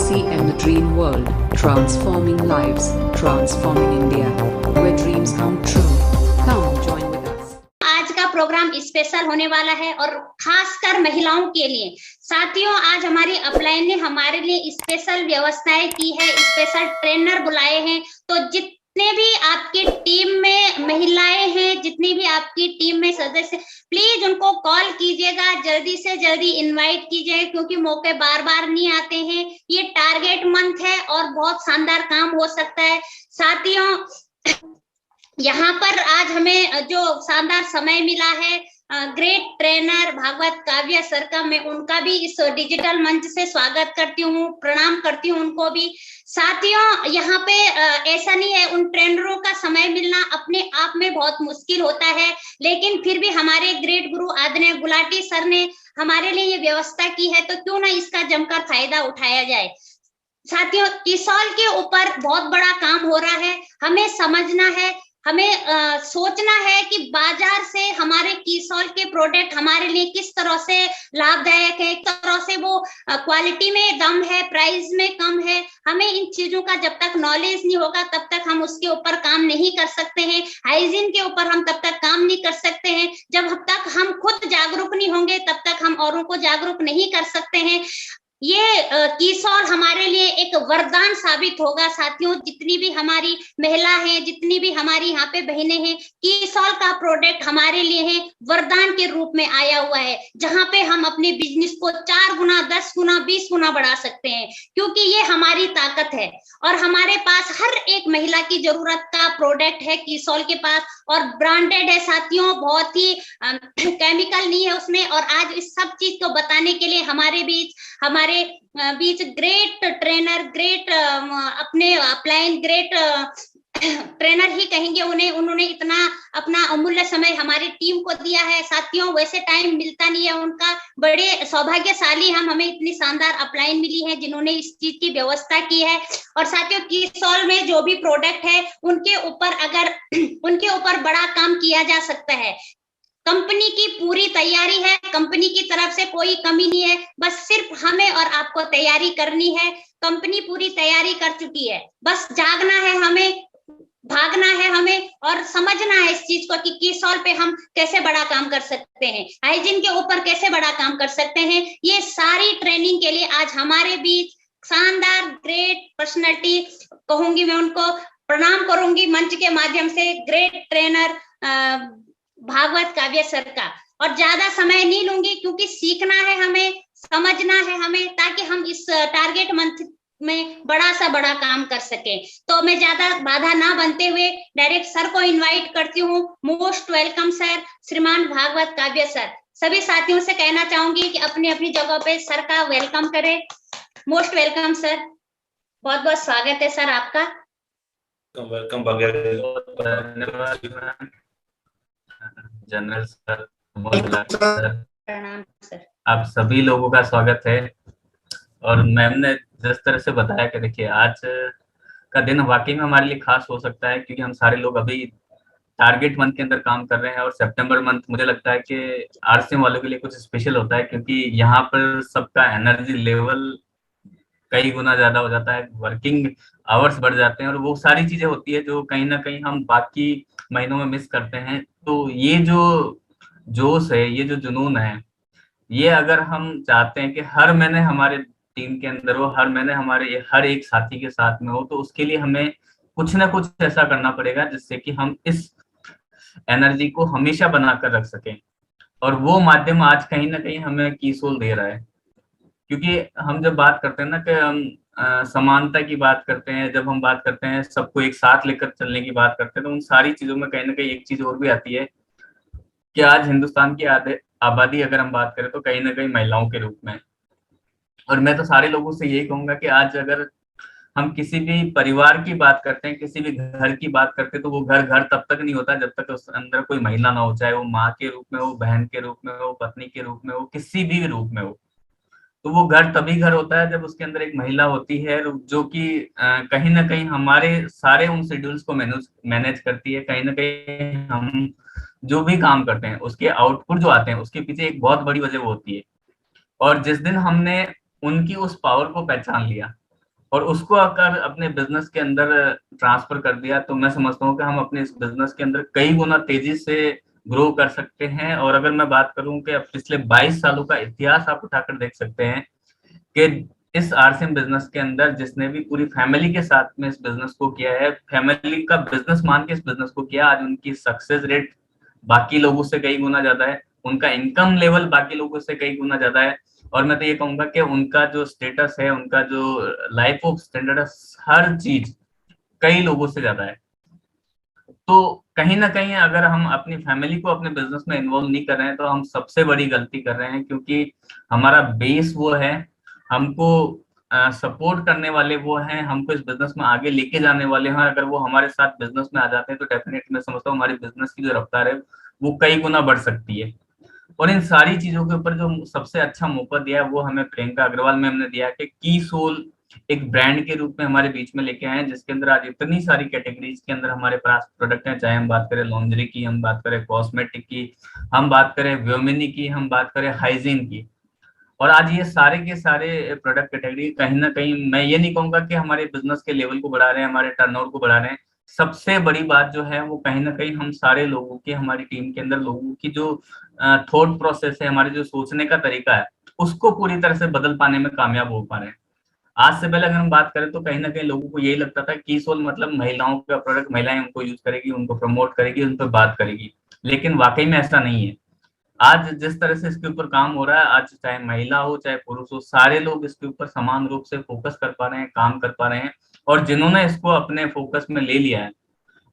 TCM The Dream World, transforming lives, transforming India, where dreams come true. Come join with us. आज का programme special होने वाला है और खासकर महिलाओं के लिए। साथियों, आज हमारी अपलाइन ने हमारे लिए स्पेशल व्यवस्थाएं की है, स्पेशल ट्रेनर बुलाए हैं। तो जितने भी आपकी टीम में महिलाएं हैं, जितनी भी आपकी टीम में सदस्य, प्लीज उनको कॉल कीजिएगा, जल्दी से जल्दी इनवाइट कीजिए, क्योंकि मौके बार बार नहीं आते हैं। ये टारगेट मंथ है और बहुत शानदार काम हो सकता है। साथियों, यहाँ पर आज हमें जो शानदार समय मिला है, ग्रेट ट्रेनर भागवत काव्य सर का, मैं उनका भी इस डिजिटल मंच से स्वागत करती हूँ, प्रणाम करती हूँ उनको भी। साथियों, यहाँ पे ऐसा नहीं है, उन ट्रेनरों का समय मिलना अपने आप में बहुत मुश्किल होता है, लेकिन फिर भी हमारे ग्रेट गुरु आदरणीय गुलाटी सर ने हमारे लिए ये व्यवस्था की है, तो क्यों ना इसका जमकर फायदा उठाया जाए। साथियों, किसौल के ऊपर बहुत बड़ा काम हो रहा है। हमें समझना है, हमें सोचना है कि बाजार से हमारे किसौल के प्रोडक्ट हमारे लिए किस तरह से लाभदायक है, किस तरह से वो क्वालिटी में दम है, प्राइस में कम है। हमें इन चीजों का जब तक नॉलेज नहीं होगा तब तक हम उसके ऊपर काम नहीं कर सकते हैं। हाइजीन के ऊपर हम तब तक काम नहीं कर सकते हैं। जब तक हम खुद जागरूक नहीं होंगे तब तक हम औरों को जागरूक नहीं कर सकते हैं। ये किसौल हमारे लिए एक वरदान साबित होगा। साथियों, जितनी भी हमारी महिला हैं, जितनी भी हमारी यहाँ पे बहनें हैं, किसौल का प्रोडक्ट हमारे लिए है वरदान के रूप में आया हुआ है, जहाँ पे हम अपने बिजनेस को 4 गुना, 10 गुना, 20 गुना बढ़ा सकते हैं, क्योंकि ये हमारी ताकत है। और हमारे पास हर एक महिला की जरूरत का प्रोडक्ट है किसौल के पास, और ब्रांडेड है। साथियों, बहुत ही केमिकल नहीं है उसमें। और आज इस सब चीज को बताने के लिए हमारे बीच ग्रेट ट्रेनर, ग्रेट अपने अपलाइन ग्रेट ट्रेनर ही कहेंगे उन्हें, उन्होंने इतना अपना अमूल्य समय हमारी टीम को दिया है। साथियों, वैसे टाइम मिलता नहीं है उनका, बड़े सौभाग्यशाली हम, हमें इतनी शानदार अपलाइन मिली है जिन्होंने इस चीज की व्यवस्था की है। और साथियों, किसौल में जो भी प्रोडक्ट है उनके ऊपर बड़ा काम किया जा सकता है। कंपनी की पूरी तैयारी है, कंपनी की तरफ से कोई कमी नहीं है, बस सिर्फ हमें और आपको तैयारी करनी है। कंपनी पूरी तैयारी कर चुकी है, बस जागना है हमें, भागना है हमें, और समझना है इस चीज को कि किसौल पे हम कैसे बड़ा काम कर सकते हैं, हाइजीन के ऊपर कैसे बड़ा काम कर सकते हैं। ये सारी ट्रेनिंग के लिए आज हमारे बीच शानदार ग्रेट पर्सनालिटी, कहूंगी मैं उनको, प्रणाम करूंगी मंच के माध्यम से, ग्रेट ट्रेनर भागवत काव्य सर का। और ज्यादा समय नहीं लूंगी, क्योंकि सीखना है हमें, समझना है हमें, ताकि हम इस टारगेट मंथ में बड़ा सा बड़ा काम कर सके। तो मैं ज्यादा बाधा ना बनते हुए डायरेक्ट सर को इनवाइट करती हूँ। मोस्ट वेलकम सर, श्रीमान भागवत काव्य सर। सभी साथियों से कहना चाहूंगी कि अपनी अपनी जगह पे सर का वेलकम करें। मोस्ट वेलकम सर, बहुत बहुत स्वागत है सर आपका। वेलकम जनरल सर, प्रणाम सर, आप सभी लोगों का स्वागत है। और मैम ने जिस तरह से बताया कि देखिए आज का दिन वाकई में हमारे लिए खास हो सकता है, क्योंकि हम सारे लोग अभी टारगेट मंथ के अंदर काम कर रहे हैं। और सितंबर मंथ मुझे लगता है कि आरसीएम वालों के लिए कुछ स्पेशल होता है, क्योंकि यहाँ पर सबका एनर्जी लेवल कई गुना ज्यादा हो जाता है, वर्किंग आवर्स बढ़ जाते हैं, और वो सारी चीजें होती है जो कहीं ना कहीं हम बाकी महीनों में मिस करते हैं। तो ये जो जोश है, ये जो जुनून है, ये अगर हम चाहते हैं कि हर महीने हमारे टीम के अंदर हो, हर महीने हमारे हर एक साथी के साथ में हो, तो उसके लिए हमें कुछ ना कुछ ऐसा करना पड़ेगा जिससे कि हम इस एनर्जी को हमेशा बनाकर रख सकें। और वो माध्यम आज कहीं ना कहीं हमें किसौल दे रहा है। क्योंकि हम जब बात करते हैं ना कि हम समानता की बात करते हैं, जब हम बात करते हैं सबको एक साथ लेकर चलने की बात करते हैं, तो उन सारी चीजों में कहीं ना कहीं एक चीज और भी आती है कि आज हिंदुस्तान की आबादी अगर हम बात करें तो कहीं ना कहीं महिलाओं के रूप में। और मैं तो सारे लोगों से यही कहूंगा कि आज अगर हम किसी भी परिवार की बात करते हैं, किसी भी घर की बात करते हैं, तो वो घर घर तब तक नहीं होता जब तक उस अंदर कोई महिला ना हो, चाहे वो माँ के रूप में हो, बहन के रूप में हो, पत्नी के रूप में हो, किसी भी रूप में हो। तो वो घर तभी घर होता है जब उसके अंदर एक महिला होती है, जो कि कहीं ना कहीं हमारे सारे उन शेड्यूल्स को मैनेज करती है। कहीं ना कहीं हम जो भी काम करते हैं उसके आउटपुट जो आते हैं उसके पीछे एक बहुत बड़ी वजह वो होती है। और जिस दिन हमने उनकी उस पावर को पहचान लिया, और उसको अगर अपने बिजनेस के अंदर ट्रांसफर कर दिया, तो मैं समझता हूँ कि हम अपने इस बिजनेस के अंदर कई गुना तेजी से ग्रो कर सकते हैं। और अगर मैं बात करूं कि अब पिछले 22 सालों का इतिहास आप उठाकर देख सकते हैं कि इस आरसीएम बिजनेस के अंदर जिसने भी पूरी फैमिली के साथ में इस बिजनेस को किया है, फैमिली का बिजनेस मान के इस बिजनेस को किया, आज उनकी सक्सेस रेट बाकी लोगों से कई गुना ज्यादा है, उनका इनकम लेवल बाकी लोगों से कई गुना ज्यादा है। और मैं तो ये कहूंगा कि उनका जो स्टेटस है, उनका जो लाइफ ऑफ स्टैंडर्ड है, हर चीज कई लोगों से ज्यादा है। तो कहीं ना कहीं अगर हम अपनी फैमिली को अपने बिजनेस में इन्वॉल्व नहीं कर रहे हैं, तो हम सबसे बड़ी गलती कर रहे हैं, क्योंकि हमारा बेस वो है, हमको सपोर्ट करने वाले वो हैं, हमको इस बिजनेस में आगे लेके जाने वाले हैं। अगर वो हमारे साथ बिजनेस में आ जाते हैं, तो डेफिनेटली मैं समझता हूँ हमारी बिजनेस की जो रफ्तार है वो कई गुना बढ़ सकती है। और इन सारी चीजों के ऊपर जो सबसे अच्छा मौका दिया है, वो हमें प्रियंका अग्रवाल मैम ने दिया है कि की सोल एक ब्रांड के रूप में हमारे बीच में लेके आए हैं, जिसके अंदर आज इतनी सारी कैटेगरीज के अंदर हमारे पास प्रोडक्ट हैं। चाहे हम बात करें लॉन्ड्री की, हम बात करें कॉस्मेटिक की, हम बात करें व्योमिनी की, हम बात करें हाइजीन की। और आज ये सारे के सारे प्रोडक्ट कैटेगरी कहीं ना कहीं, मैं ये नहीं कहूंगा कि हमारे बिजनेस के लेवल को बढ़ा रहे हैं, हमारे टर्नओवर को बढ़ा रहे हैं। सबसे बड़ी बात जो है वो कहीं ना कहीं हम सारे लोगों की, हमारी टीम के अंदर लोगों की जो थॉट प्रोसेस है, हमारे जो सोचने का तरीका है, उसको पूरी तरह से बदल पाने में कामयाब हो पा रहे हैं। आज से पहले अगर हम बात करें, तो कहीं ना कहीं लोगों को यही लगता था कि सोल मतलब महिलाओं का प्रोडक्ट, महिलाएं उनको यूज करेगी, उनको प्रमोट करेगी, उन पर बात करेगी। लेकिन वाकई में ऐसा नहीं है। आज जिस तरह से इसके ऊपर काम हो रहा है, आज चाहे महिला हो चाहे पुरुष हो, सारे लोग इसके ऊपर समान रूप से फोकस कर पा रहे हैं, काम कर पा रहे हैं। और जिन्होंने इसको अपने फोकस में ले लिया है,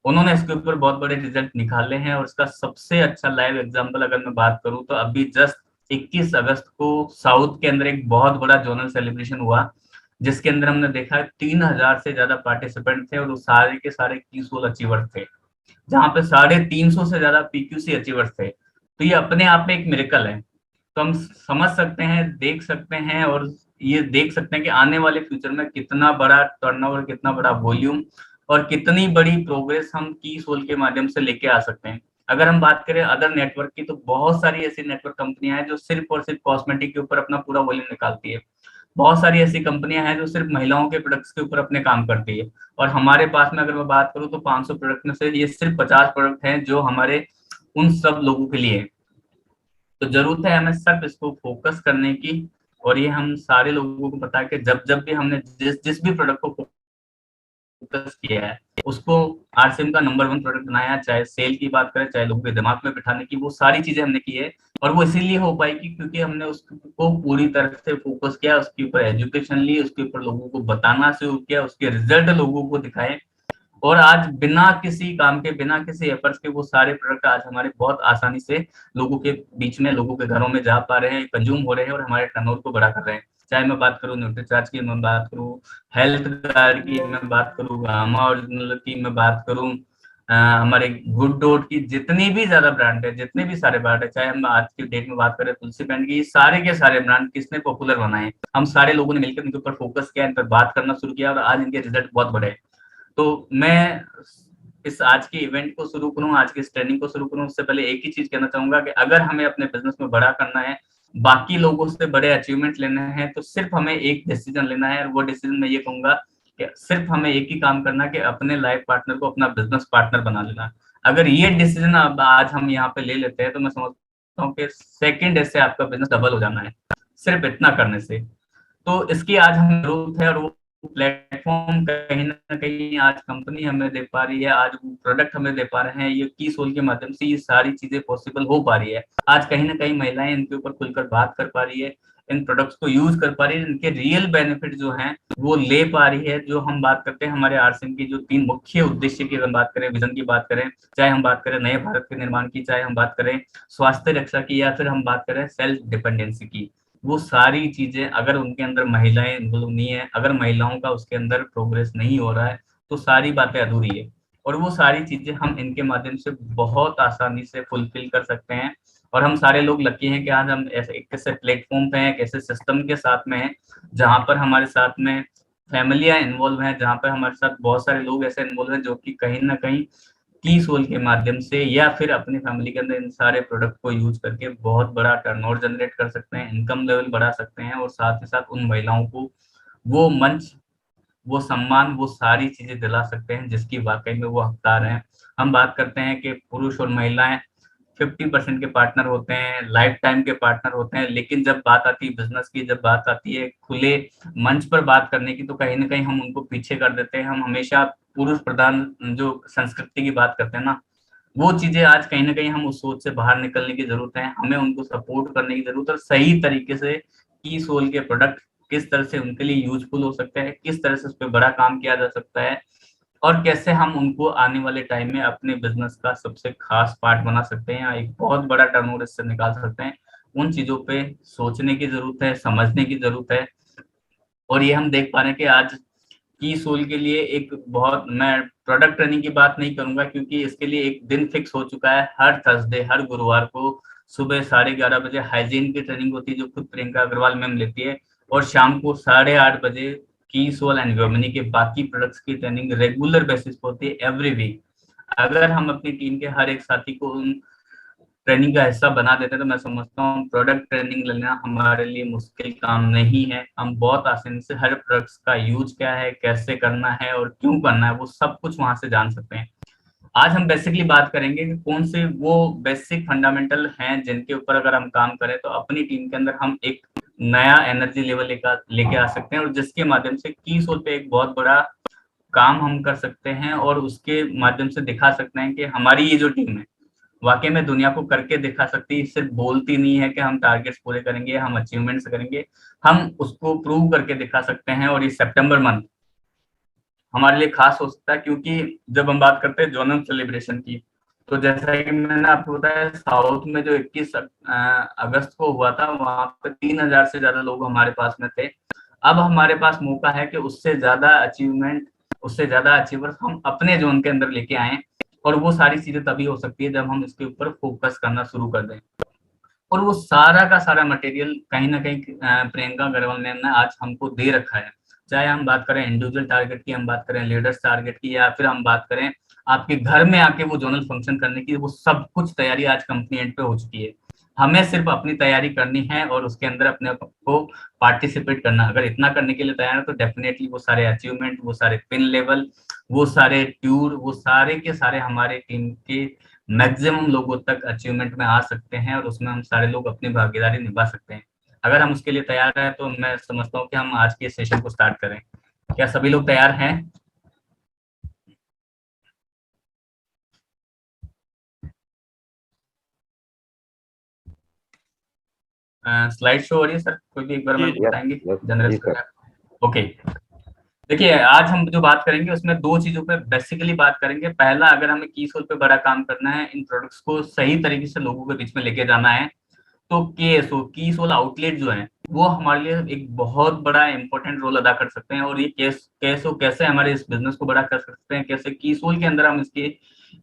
उन्होंने इसके ऊपर बहुत बड़े रिजल्ट निकाले हैं। और इसका सबसे अच्छा लाइव एग्जांपल अगर मैं बात करूं, तो अभी जस्ट 21 अगस्त को साउथ के अंदर एक बहुत बड़ा जोनल सेलिब्रेशन हुआ, जिसके अंदर हमने देखा 3000 से ज्यादा पार्टिसिपेंट थे, और वो सारे के सारे की सोल अचीवर्स थे, जहाँ पे 350 से ज्यादा पीक्यूसी अचीवर्स थे। तो ये अपने आप में एक मिरेकल है। तो हम समझ सकते हैं, देख सकते हैं, और ये देख सकते हैं कि आने वाले फ्यूचर में कितना बड़ा टर्नओवर, कितना बड़ा वॉल्यूम और कितनी बड़ी प्रोग्रेस हम की सोल के माध्यम से लेके आ सकते हैं। अगर हम बात करें अदर नेटवर्क की, तो बहुत सारी ऐसी नेटवर्क कंपनियां हैं जो सिर्फ और सिर्फ कॉस्मेटिक के ऊपर अपना पूरा वॉल्यूम निकालती है। बहुत सारी ऐसी कंपनियां हैं जो सिर्फ महिलाओं के प्रोडक्ट्स के ऊपर अपने काम करती है। और हमारे पास में अगर मैं बात करूं, तो 500 प्रोडक्ट में से ये सिर्फ 50 प्रोडक्ट हैं जो हमारे उन सब लोगों के लिए है। तो जरूरत है हमें सिर्फ इसको फोकस करने की। और ये हम सारे लोगों को पता है कि जब जब भी हमने जिस जिस भी प्रोडक्ट को फोकस किया है, उसको आरसीएम का नंबर 1 प्रोडक्ट बनाया, चाहे सेल की बात करें, चाहे लोगों के दिमाग में बिठाने की, वो सारी चीजें हमने की है। और वो इसीलिए हो पाएगी क्योंकि हमने उसको पूरी तरह से फोकस किया, उसके ऊपर एजुकेशन ली, उसके ऊपर लोगों को बताना शुरू किया, उसके रिजल्ट लोगों को दिखाए। और आज बिना किसी काम के, बिना किसी एफर्ट्स के, वो सारे प्रोडक्ट आज हमारे बहुत आसानी से लोगों के बीच में, लोगों के घरों में जा पा रहे हैं, कंज्यूम हो रहे हैं, और हमारे टर्नओवर को बढ़ा कर रहे हैं। चाहे मैं बात करूं न्यूट्रीचार्ज की, मैं बात करूं हेल्थ गार्ड की, मैं बात करूं गामा ओरिजिनल की, मैं बात करूं हमारे गुड डॉट की, जितनी भी ज्यादा ब्रांड है, जितने भी सारे ब्रांड है, चाहे हम आज की डेट में बात करें तुलसी ब्रांड की, सारे के सारे ब्रांड किसने पॉपुलर बनाए? हम सारे लोगों ने मिलकर इनके ऊपर फोकस किया, इन पर बात करना शुरू किया, और आज इनके रिजल्ट बहुत बड़े। तो मैं इस आज के इवेंट को शुरू करूं, आज की इस ट्रेनिंग को शुरू करूं, उससे पहले एक ही चीज कहना चाहूंगा कि अगर हमें अपने बिजनेस में बड़ा करना है, बाकी लोगों से बड़े अचीवमेंट लेने हैं, तो सिर्फ हमें एक डिसीजन लेना है। और वो डिसीजन मैं ये कहूंगा कि सिर्फ हमें एक ही काम करना है कि अपने लाइफ पार्टनर को अपना बिजनेस पार्टनर बना लेना। अगर ये डिसीजन अब आज हम यहाँ पे ले लेते हैं, तो मैं समझता हूँ कि सेकेंड डे से आपका बिजनेस डबल हो जाना है, सिर्फ इतना करने से। तो इसकी आज हमें जरूरत है, और वो प्लेटफॉर्म कहीं ना कहीं आज कंपनी हमें दे पा रही है, आज वो प्रोडक्ट हमें दे पा रहे हैं। ये की सोल के माध्यम से ये सारी चीजें पॉसिबल हो पा रही है। आज कहीं ना कहीं महिलाएं इनके ऊपर खुलकर बात कर पा रही है, इन प्रोडक्ट्स को यूज कर पा रही है, इनके रियल बेनिफिट जो हैं वो ले पा रही है। जो हम बात करते हैं हमारे आरसीएम की जो 3 मुख्य उद्देश्य की हम बात करें, विजन की बात करें, चाहे हम बात करें नए भारत के निर्माण की, चाहे हम बात करें स्वास्थ्य रक्षा की, या फिर हम बात करें सेल्फ डिपेंडेंसी की, वो सारी चीजें अगर उनके अंदर महिलाएं इन्वॉल्व नहीं है, अगर महिलाओं का उसके अंदर प्रोग्रेस नहीं हो रहा है, तो सारी बातें अधूरी है। और वो सारी चीजें हम इनके माध्यम से बहुत आसानी से फुलफिल कर सकते हैं। और हम सारे लोग लकी हैं कि आज हम ऐसे एक ऐसे प्लेटफॉर्म पे हैं, एक ऐसे सिस्टम के साथ में हैं, जहाँ पर हमारे साथ में फैमिलियां इन्वॉल्व हैं, जहाँ पर हमारे साथ बहुत सारे लोग ऐसे इन्वॉल्व हैं जो कि कहीं ना कहीं की सोल के माध्यम से या फिर अपनी फैमिली के अंदर इन सारे प्रोडक्ट को यूज करके बहुत बड़ा टर्नओवर जनरेट कर सकते हैं, इनकम लेवल बढ़ा सकते हैं, और साथ ही साथ उन महिलाओं को वो मंच वो सम्मान, वो सारी चीजें दिला सकते हैं जिसकी वाकई में वो हकदार हैं। हम बात करते हैं कि पुरुष और महिलाएं 50% के पार्टनर होते हैं, लाइफ टाइम के पार्टनर होते हैं, लेकिन जब बात आती है बिजनेस की, जब बात आती है खुले मंच पर बात करने की, तो कहीं ना कहीं हम उनको पीछे कर देते हैं। हम हमेशा पुरुष प्रधान जो संस्कृति की बात करते हैं ना, वो चीजें आज कहीं ना कहीं हम उस सोच से बाहर निकलने की जरूरत है। हमें उनको सपोर्ट करने की जरूरत है, और सही तरीके से की सोल के प्रोडक्ट किस तरह से उनके लिए यूजफुल हो सकते हैं, किस तरह से उस पर बड़ा काम किया जा सकता है, और कैसे हम उनको आने वाले टाइम में अपने बिजनेस का सबसे खास पार्ट बना सकते हैं या एक बहुत बड़ा टर्नओवर इससे निकाल सकते हैं। उन चीजों पे सोचने की जरूरत है, समझने की जरूरत है। और ये हम देख पा रहे हैं कि आज की सोल के लिए एक बहुत, मैं प्रोडक्ट ट्रेनिंग की बात नहीं करूंगा क्योंकि इसके लिए एक दिन फिक्स हो चुका है। हर थर्सडे, हर गुरुवार को सुबह 11:30 बजे हाइजीन की ट्रेनिंग होती है जो खुद प्रियंका अग्रवाल मैम लेती है, और शाम को 8:30 बजे की सोल एंड व्योमिनी के बाकी प्रोडक्ट्स की ट्रेनिंग रेगुलर बेसिस पर होती है एवरी वीक। अगर हम अपनी टीम के हर एक साथी को उन ट्रेनिंग का हिस्सा बना देते हैं तो मैं समझता हूँ प्रोडक्ट ट्रेनिंग लेना हमारे लिए मुश्किल काम नहीं है। हम बहुत आसानी से हर प्रोडक्ट्स का यूज क्या है, कैसे करना है और क्यों करना है, वो सब कुछ वहां से जान सकते हैं। आज हम बेसिकली बात करेंगे कि कौन से वो बेसिक फंडामेंटल हैं जिनके ऊपर अगर हम काम करें तो अपनी टीम के अंदर हम एक नया एनर्जी लेवल लेके आ सकते हैं, और जिसके माध्यम से की सोल पे एक बहुत बड़ा काम हम कर सकते हैं, और उसके माध्यम से दिखा सकते हैं कि हमारी ये जो टीम है वाकई में दुनिया को करके दिखा सकती है। सिर्फ बोलती नहीं है कि हम टारगेट्स पूरे करेंगे, हम अचीवमेंट्स करेंगे, हम उसको प्रूव करके दिखा सकते हैं। और ये सितंबर मंथ हमारे लिए खास हो सकता है क्योंकि जब हम बात करते हैं जोनल सेलिब्रेशन की, तो जैसा कि मैंने आपको बताया साउथ में जो 21 अगस्त को हुआ था, वहां पर 3000 से ज्यादा लोग हमारे पास में थे। अब हमारे पास मौका है कि उससे ज्यादा अचीवमेंट, उससे ज्यादा अचीवर्स हम अपने जोन के अंदर लेके आए, और वो सारी चीजें तभी हो सकती है जब हम इसके ऊपर फोकस करना शुरू कर दें। और वो सारा का सारा मटेरियल कहीं ना कहीं प्रियंका अग्रवाल मैम ने आज हमको दे रखा है। चाहे हम बात करें इंडिविजुअल टारगेट की, हम बात करें लीडर्स टारगेट की, या फिर हम बात करें आपके घर में आके वो जोनल फंक्शन करने की, वो सब कुछ तैयारी आज कंपनी एंड पे हो चुकी है। हमें सिर्फ अपनी तैयारी करनी है और उसके अंदर अपने को पार्टिसिपेट करना। अगर इतना करने के लिए तैयार है तो डेफिनेटली वो सारे अचीवमेंट, वो सारे पिन लेवल, वो सारे टूर, वो सारे के सारे हमारे टीम के मैक्सिमम लोगों तक अचीवमेंट में आ सकते हैं, और उसमें हम सारे लोग अपनी भागीदारी निभा सकते हैं। अगर हम उसके लिए तैयार हैं तो मैं समझता हूँ कि हम आज के सेशन को स्टार्ट करें। क्या सभी लोग तैयार हैं? स्लाइड शो हो रही है सर? कोई भी एक बार मेरे को बताएंगे जनरल? ओके, देखिए आज हम जो बात करेंगे उसमें दो चीजों पे बेसिकली बात करेंगे। पहला, अगर हमें की सोल पे बड़ा काम करना है, इन प्रोडक्ट्स को सही तरीके से लोगों के बीच में लेके जाना है, तो केएसओ, की सोल आउटलेट जो है वो हमारे लिए एक बहुत बड़ा इंपॉर्टेंट रोल अदा कर सकते हैं। और ये केएसओ कैसे हमारे इस बिजनेस को बड़ा कर सकते हैं, कैसे की सोल के अंदर हम इसके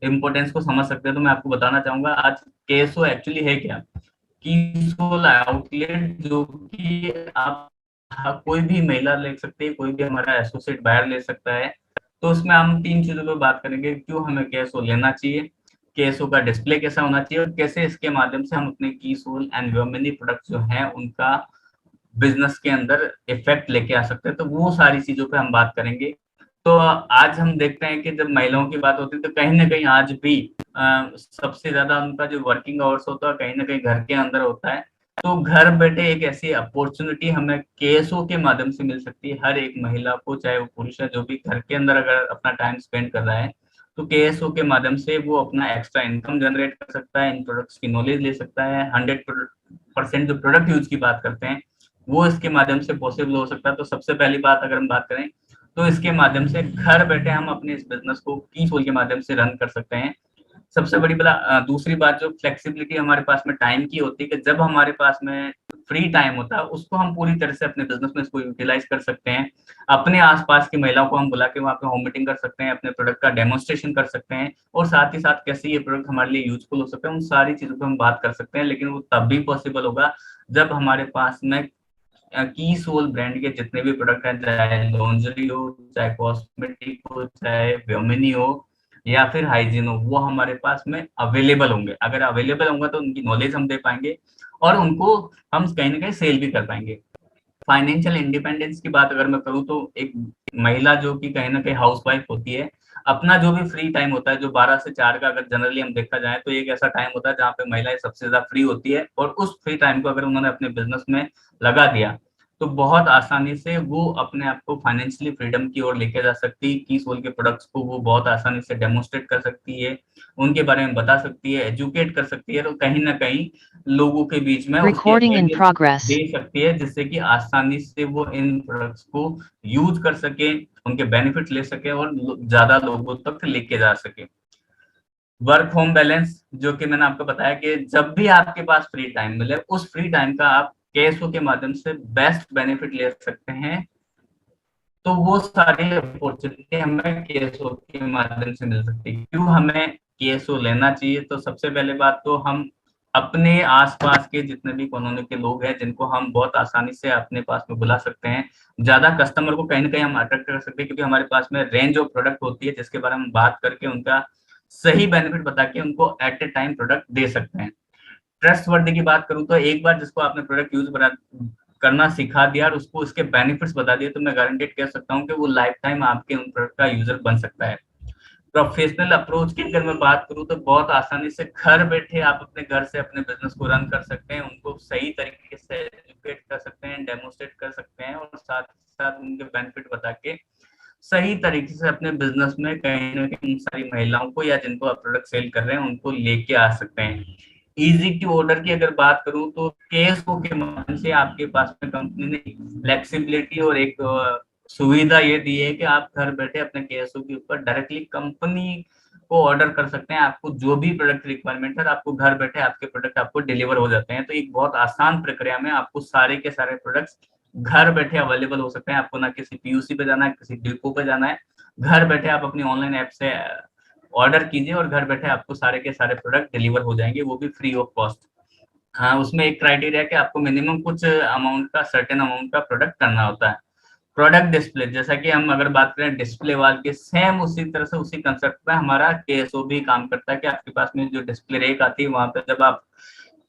इम्पोर्टेंस को समझ सकते हैं, तो मैं आपको बताना चाहूंगा आज केएसओ एक्चुअली है क्या। की सोल आउटलेट जो कि आप, हाँ, कोई भी महिला ले सकती है, कोई भी हमारा एसोसिएट बायर ले सकता है। तो उसमें हम तीन चीजों पर बात करेंगे, क्यों हमें केएसओ लेना चाहिए, केएसओ का डिस्प्ले कैसा होना चाहिए, और कैसे इसके माध्यम से हम अपने की सोल एंड व्योमिनी प्रोडक्ट्स जो हैं उनका बिजनेस के अंदर इफेक्ट लेके आ सकते हैं। तो वो सारी चीजों पे हम बात करेंगे। तो आज हम देखते हैं कि जब महिलाओं की बात होती है तो कहीं ना कहीं आज भी सबसे ज्यादा उनका जो वर्किंग आवर्स होता है कहीं ना कहीं घर के अंदर होता है। तो घर बैठे एक ऐसी अपॉर्चुनिटी हमें केएसओ के माध्यम से मिल सकती है हर एक महिला को, चाहे वो पुरुष है, जो भी घर के अंदर अगर अपना टाइम स्पेंड कर रहा है, तो केएसओ के माध्यम से वो अपना एक्स्ट्रा इनकम जनरेट कर सकता है, इन प्रोडक्ट्स की नॉलेज ले सकता है। 100% जो प्रोडक्ट यूज की बात करते हैं वो इसके माध्यम से पॉसिबल हो सकता है। तो सबसे पहली बात अगर हम बात करें तो इसके माध्यम से घर बैठे हम अपने इस बिजनेस को की सोल के माध्यम से रन कर सकते हैं। सबसे बड़ी दूसरी बात जो फ्लेक्सिबिलिटी हमारे पास में टाइम की होती है कि जब हमारे पास में फ्री टाइम होता है उसको हम पूरी तरह से अपने बिजनेस में इसको यूटिलाइज कर सकते हैं। अपने आसपास की महिलाओं को हम बुला के वहाँ पे होम मीटिंग कर सकते हैं, अपने प्रोडक्ट का डेमोन्स्ट्रेशन कर सकते हैं, और साथ ही साथ कैसे ये प्रोडक्ट हमारे लिए यूजफुल हो सकते हैं, उन सारी चीजों पर हम बात कर सकते हैं। लेकिन वो तब भी पॉसिबल होगा जब हमारे पास में की सोल ब्रांड के जितने भी प्रोडक्ट हैं, चाहे लॉन्जरी हो, चाहे कॉस्मेटिक हो, चाहे व्योमिनी हो, या फिर हाइजीन हो, वो हमारे पास में अवेलेबल होंगे। अगर अवेलेबल होंगे तो उनकी नॉलेज हम दे पाएंगे और उनको हम कहीं ना कहीं सेल भी कर पाएंगे। फाइनेंशियल इंडिपेंडेंस की बात अगर मैं करूँ तो एक महिला जो कि कहीं ना कहीं हाउसवाइफ होती है, अपना जो भी फ्री टाइम होता है, जो 12 से 4 का अगर जनरली हम देखा जाए तो एक ऐसा टाइम होता है जहाँ पे महिलाएं सबसे ज्यादा फ्री होती है, और उस फ्री टाइम को अगर उन्होंने अपने बिजनेस में लगा दिया तो बहुत आसानी से वो अपने आप को फाइनेंशियली फ्रीडम की ओर लेके जा सकती है। की सोल के प्रोडक्ट्स को वो बहुत आसानी से डेमोन्स्ट्रेट कर सकती है, उनके बारे में बता सकती है, एजुकेट कर सकती है, और कहीं ना कहीं लोगों के बीच में उसकी Recording in awareness progress. दे सकती है, जिससे कि आसानी से वो इन प्रोडक्ट्स को यूज कर सके, उनके बेनिफिट ले सके और ज्यादा लोगों तक लेके जा सके। वर्क होम बैलेंस, जो कि मैंने आपको बताया कि जब भी आपके पास फ्री टाइम मिले उस फ्री टाइम का आप केएसओ के माध्यम से बेस्ट बेनिफिट ले सकते हैं। तो वो सारी अपॉर्चुनिटी हमें केएसओ के माध्यम से मिल सकती है। क्यों हमें केएसओ लेना चाहिए? तो सबसे पहले बात तो हम अपने आसपास के जितने भी कॉलोनी के लोग हैं जिनको हम बहुत आसानी से अपने पास में बुला सकते हैं, ज्यादा कस्टमर को कहीं ना कहीं हम अट्रैक्ट कर सकते हैं, क्योंकि हमारे पास में रेंज ऑफ प्रोडक्ट होती है जिसके बारे में बात करके उनका सही बेनिफिट बता के उनको एट ए टाइम प्रोडक्ट दे सकते हैं। ट्रस्ट वर्दी की बात करूं तो एक बार जिसको आपने प्रोडक्ट यूज करना सिखा दिया और उसको इसके बेनिफिट्स बता दिए, तो मैं गारंटेड कह सकता हूं कि वो लाइफ टाइम आपके उन प्रोडक्ट का यूजर बन सकता है। प्रोफेशनल अप्रोच की अगर मैं बात करूं तो बहुत आसानी से घर बैठे आप अपने घर से अपने बिजनेस को रन कर सकते हैं, उनको सही तरीके से एजुकेट कर सकते हैं, डेमोन्स्ट्रेट कर सकते हैं, और साथ साथ उनके बेनिफिट बता के सही तरीके से अपने बिजनेस में कहीं ना कहीं सारी महिलाओं को या जिनको आप प्रोडक्ट सेल कर रहे हैं उनको लेके आ सकते हैं। इजी टू ऑर्डर की अगर बात करूं तो केएसओ के माध्यम से आपके पास में कंपनी ने फ्लेक्सिबिलिटी और एक सुविधा ये दी है कि आप घर बैठे अपने केएसओ के ऊपर डायरेक्टली कंपनी को ऑर्डर कर सकते हैं। आपको जो भी प्रोडक्ट रिक्वायरमेंट है आपको घर बैठे आपके प्रोडक्ट आपको डिलीवर हो जाते हैं। तो एक बहुत आसान प्रक्रिया में आपको सारे के सारे प्रोडक्ट्स घर बैठे अवेलेबल हो सकते हैं। आपको ना किसी पीयूसी पे जाना है, किसी डिपो पे जाना है, घर बैठे आप अपनी ऑनलाइन ऐप से ऑर्डर कीजिए और घर बैठे आपको सारे के सारे प्रोडक्ट डिलीवर हो जाएंगे, वो भी फ्री ऑफ कॉस्ट। हाँ, उसमें एक क्राइटेरिया है कि आपको मिनिमम कुछ अमाउंट का सर्टेन अमाउंट का प्रोडक्ट करना होता है। प्रोडक्ट डिस्प्ले, जैसा कि हम अगर बात करें डिस्प्ले वाल के, सेम उसी तरह से उसी कंसेप्ट पे हमारा केएसओ भी काम करता है कि आपके पास में जो डिस्प्ले रेक आती है वहां पे जब आप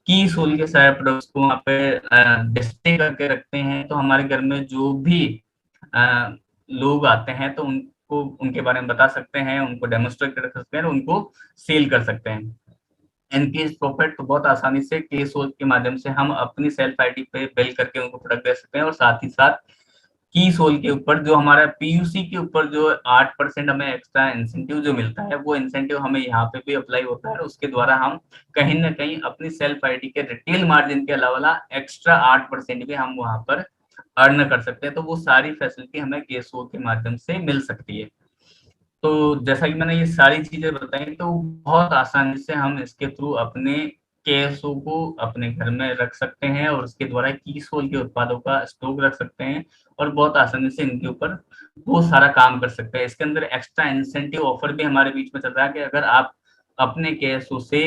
की सोल के सारे प्रोडक्ट्स को वहां पे डिस्प्ले करके रखते हैं तो हमारे घर में जो भी लोग आते हैं तो उनको उनके बारे में बता सकते हैं, उनको डेमोन्स्ट्रेट कर सकते हैं, उनको सेल कर सकते हैं। इनकेस प्रॉफिट तो बहुत आसानी से केएसओ के माध्यम से हम अपनी सेल्फ आईडी पे बिल करके उनको प्रोडक्ट दे सकते हैं, और साथ ही साथ की सोल के ऊपर जो हमारा पीयूसी के ऊपर जो 8% हमें एक्स्ट्रा इंसेंटिव जो मिलता है वो इंसेंटिव हमें यहाँ पे भी अप्लाई होता है, और उसके द्वारा हम कहीं ना कहीं अपनी सेल्फ आईडी के रिटेल मार्जिन के अलावा एक्स्ट्रा 8% भी हम वहां पर अर्न कर सकते हैं। तो वो सारी फैसिलिटी हमें केएसओ के माध्यम से मिल सकती है। तो जैसा कि मैंने ये सारी चीजें बताई तो बहुत आसानी से हम इसके थ्रू अपने केएसओ को अपने घर में रख सकते हैं और उसके द्वारा की सोल के उत्पादों का स्टॉक रख सकते हैं और बहुत आसानी से इनके ऊपर वो सारा काम कर सकते हैं। इसके अंदर एक्स्ट्रा इंसेंटिव ऑफर भी हमारे बीच में चल रहा है कि अगर आप अपने केएसओ से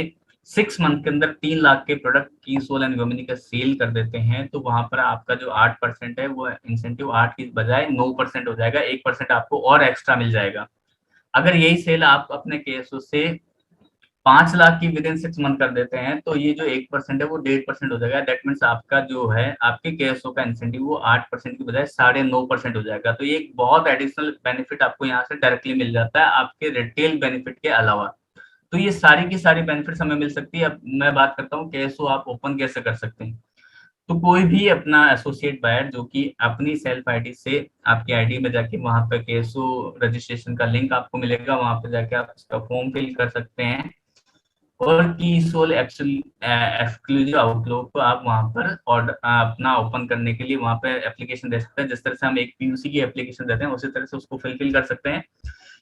6 मंथ के अंदर 3 लाख के प्रोडक्ट की सोल एंड वोमिनी का सेल कर देते हैं तो वहां पर आपका जो 8% है वो इंसेंटिव 8 की बजाय 9% हो जाएगा, 1% आपको और एक्स्ट्रा मिल जाएगा। अगर यही सेल आप अपने केएसओ से 5 लाख की विद इन 6 मंथ कर देते हैं तो ये जो 1% है वो 1.5% हो जाएगा। दैट मीन्स आपका जो है आपके केएसओ का इंसेंटिव वो 8% की बजाय 9.5% हो जाएगा। तो ये एक बहुत एडिशनल बेनिफिट आपको यहाँ से डायरेक्टली मिल जाता है आपके रिटेल बेनिफिट के अलावा। तो ये सारी की सारी बेनिफिट्स हमें मिल सकती है। अब मैं बात करता हूँ केएसओ आप ओपन कैसे कर सकते हैं। तो कोई भी अपना एसोसिएट बायर जो कि अपनी सेल्फ आईडी से आपकी आईडी में जाके वहां पे केएसओ रजिस्ट्रेशन का लिंक आपको मिलेगा, वहां पे जाके आप उसका फॉर्म फिल कर सकते हैं और की सोल एक्सक्लूसिव आउटलुक को आप वहां पर ऑर्डर अपना ओपन करने के लिए वहां पे एप्लीकेशन दे सकते हैं। जिस तरह से हम एक पीयूसी की एप्लीकेशन देते हैं उसी तरह से उसको फिल कर सकते हैं।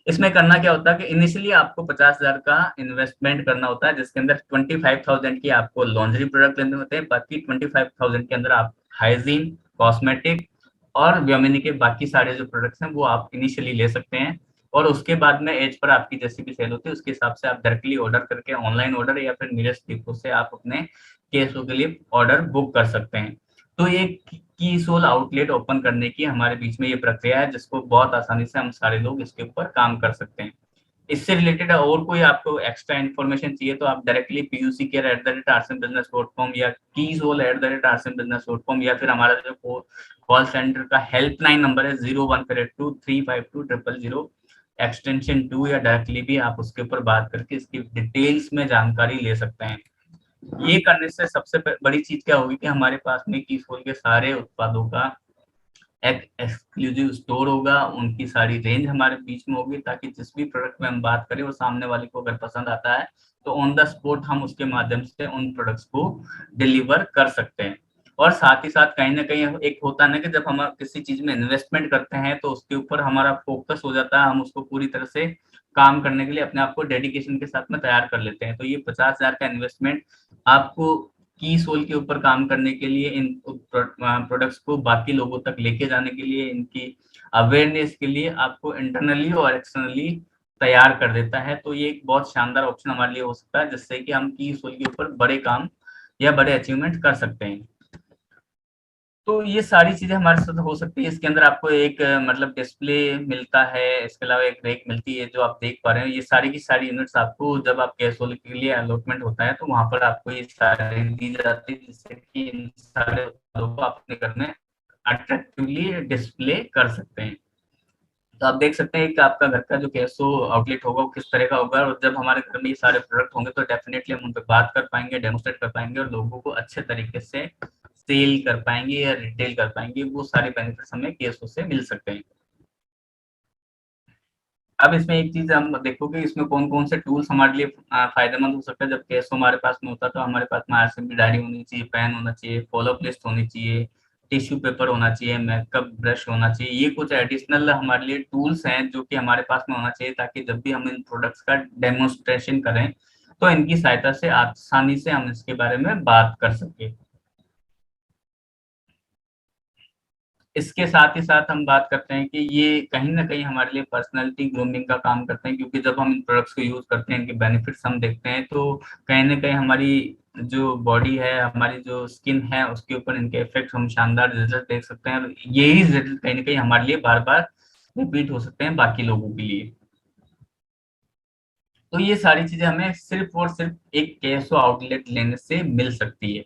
इसमें करना क्या होता है कि इनिशियली आपको 50,000 का इन्वेस्टमेंट करना होता है जिसके अंदर 25,000 की आपको लॉन्ड्री प्रोडक्ट लेने होते हैं, बाकी 25,000 के अंदर आप हाइजीन, कॉस्मेटिक और व्योमिनी के बाकी सारे जो प्रोडक्ट्स हैं वो आप इनिशियली ले सकते हैं। और उसके बाद में एज पर आपकी जैसी भी सेल होती है उसके हिसाब से आप डायरेक्टली ऑर्डर करके ऑनलाइन ऑर्डर या फिर नियरेस्ट डिपो से आप अपने केएसओ के लिए ऑर्डर बुक कर सकते हैं। तो ये की सोल आउटलेट ओपन करने की हमारे बीच में ये प्रक्रिया है जिसको बहुत आसानी से हम सारे लोग इसके ऊपर काम कर सकते हैं। इससे रिलेटेड और कोई आपको एक्स्ट्रा इन्फॉर्मेशन चाहिए तो आप डायरेक्टली puccare@rcmbusiness.com या keysol@rcmbusiness.com या फिर हमारा जो कॉल सेंटर का हेल्पलाइन नंबर है 01482352000 एक्सटेंशन 2 या डायरेक्टली भी आप उसके ऊपर बात करके इसकी डिटेल्स में जानकारी ले सकते हैं। ये करने से सबसे बड़ी चीज क्या होगी कि हमारे पास में कीसोल के सारे उत्पादों का एक एक्सक्लूसिव स्टोर होगा, उनकी सारी रेंज हमारे बीच में होगी, ताकि जिस भी प्रोडक्ट में हम बात करें वो सामने वाले को अगर पसंद आता है तो ऑन द स्पॉट हम उसके माध्यम से उन प्रोडक्ट्स को डिलीवर कर सकते हैं। और साथ ही साथ कहीं ना कहीं एक होता है ना कि जब हम किसी चीज में इन्वेस्टमेंट करते हैं तो उसके ऊपर हमारा फोकस हो जाता है, हम उसको पूरी तरह से काम करने के लिए अपने आप को डेडिकेशन के साथ में तैयार कर लेते हैं। तो ये 50,000 का इन्वेस्टमेंट आपको की सोल के ऊपर काम करने के लिए, इन प्रोडक्ट्स को बाकी लोगों तक लेके जाने के लिए, इनकी अवेयरनेस के लिए आपको इंटरनली और एक्सटर्नली तैयार कर देता है। तो ये एक बहुत शानदार ऑप्शन हमारे लिए हो सकता है, जिससे कि हम की सोल के ऊपर बड़े काम या बड़े अचीवमेंट कर सकते हैं। तो ये सारी चीजें हमारे साथ हो सकती है। इसके अंदर आपको एक मतलब डिस्प्ले मिलता है, इसके अलावा एक रेक मिलती है जो आप देख पा रहे हैं। ये सारी की सारी यूनिट्स आपको जब आप कैसोल के लिए अलॉटमेंट होता है तो वहां पर आपको ये सारी दी जाती है, जिससे कि इन सारे उत्पादों को अपने घर में अट्रैक्टिवली डिस्प्ले कर सकते हैं। तो आप देख सकते हैं कि आपका घर का जो कैसो आउटलेट होगा वो किस तरह का होगा, और जब हमारे घर में ये सारे प्रोडक्ट होंगे तो डेफिनेटली हम उन पर बात कर पाएंगे, डेमोस्ट्रेट कर पाएंगे और लोगों को अच्छे तरीके से सेल कर पाएंगे या रिटेल कर पाएंगे। वो सारे बेनिफिट्स हमें केसो से मिल सकते हैं। अब इसमें एक चीज हम देखोगे, इसमें कौन कौन से टूल्स हमारे लिए फायदेमंद हो सकते हैं। जब केसो हमारे पास में होता है तो हमारे पास में आरसीएमपी डायरी होनी चाहिए, पेन होना चाहिए, फॉलोअप लिस्ट होनी चाहिए, टिश्यू पेपर होना चाहिए, मेकअप ब्रश होना चाहिए। ये कुछ एडिशनल हमारे लिए टूल्स हैं जो कि हमारे पास में होना चाहिए, ताकि जब भी हम इन प्रोडक्ट्स का डेमोन्स्ट्रेशन करें तो इनकी सहायता से आसानी से हम इसके बारे में बात कर सके। इसके साथ ही साथ हम बात करते हैं कि ये कहीं ना कहीं हमारे लिए पर्सनैलिटी ग्रूमिंग का काम करते हैं, क्योंकि जब हम इन प्रोडक्ट्स को यूज करते हैं, इनके बेनिफिट्स हम देखते हैं, तो कहीं ना कहीं हमारी जो बॉडी है, हमारी जो स्किन है, उसके ऊपर इनके इफेक्ट हम शानदार रिजल्ट देख सकते हैं। और यही रिजल्ट कहीं ना कहीं हमारे लिए बार बार रिपीट हो सकते हैं बाकी लोगों के लिए। तो ये सारी चीजें हमें सिर्फ और सिर्फ एक केसो आउटलेट लेने से मिल सकती है।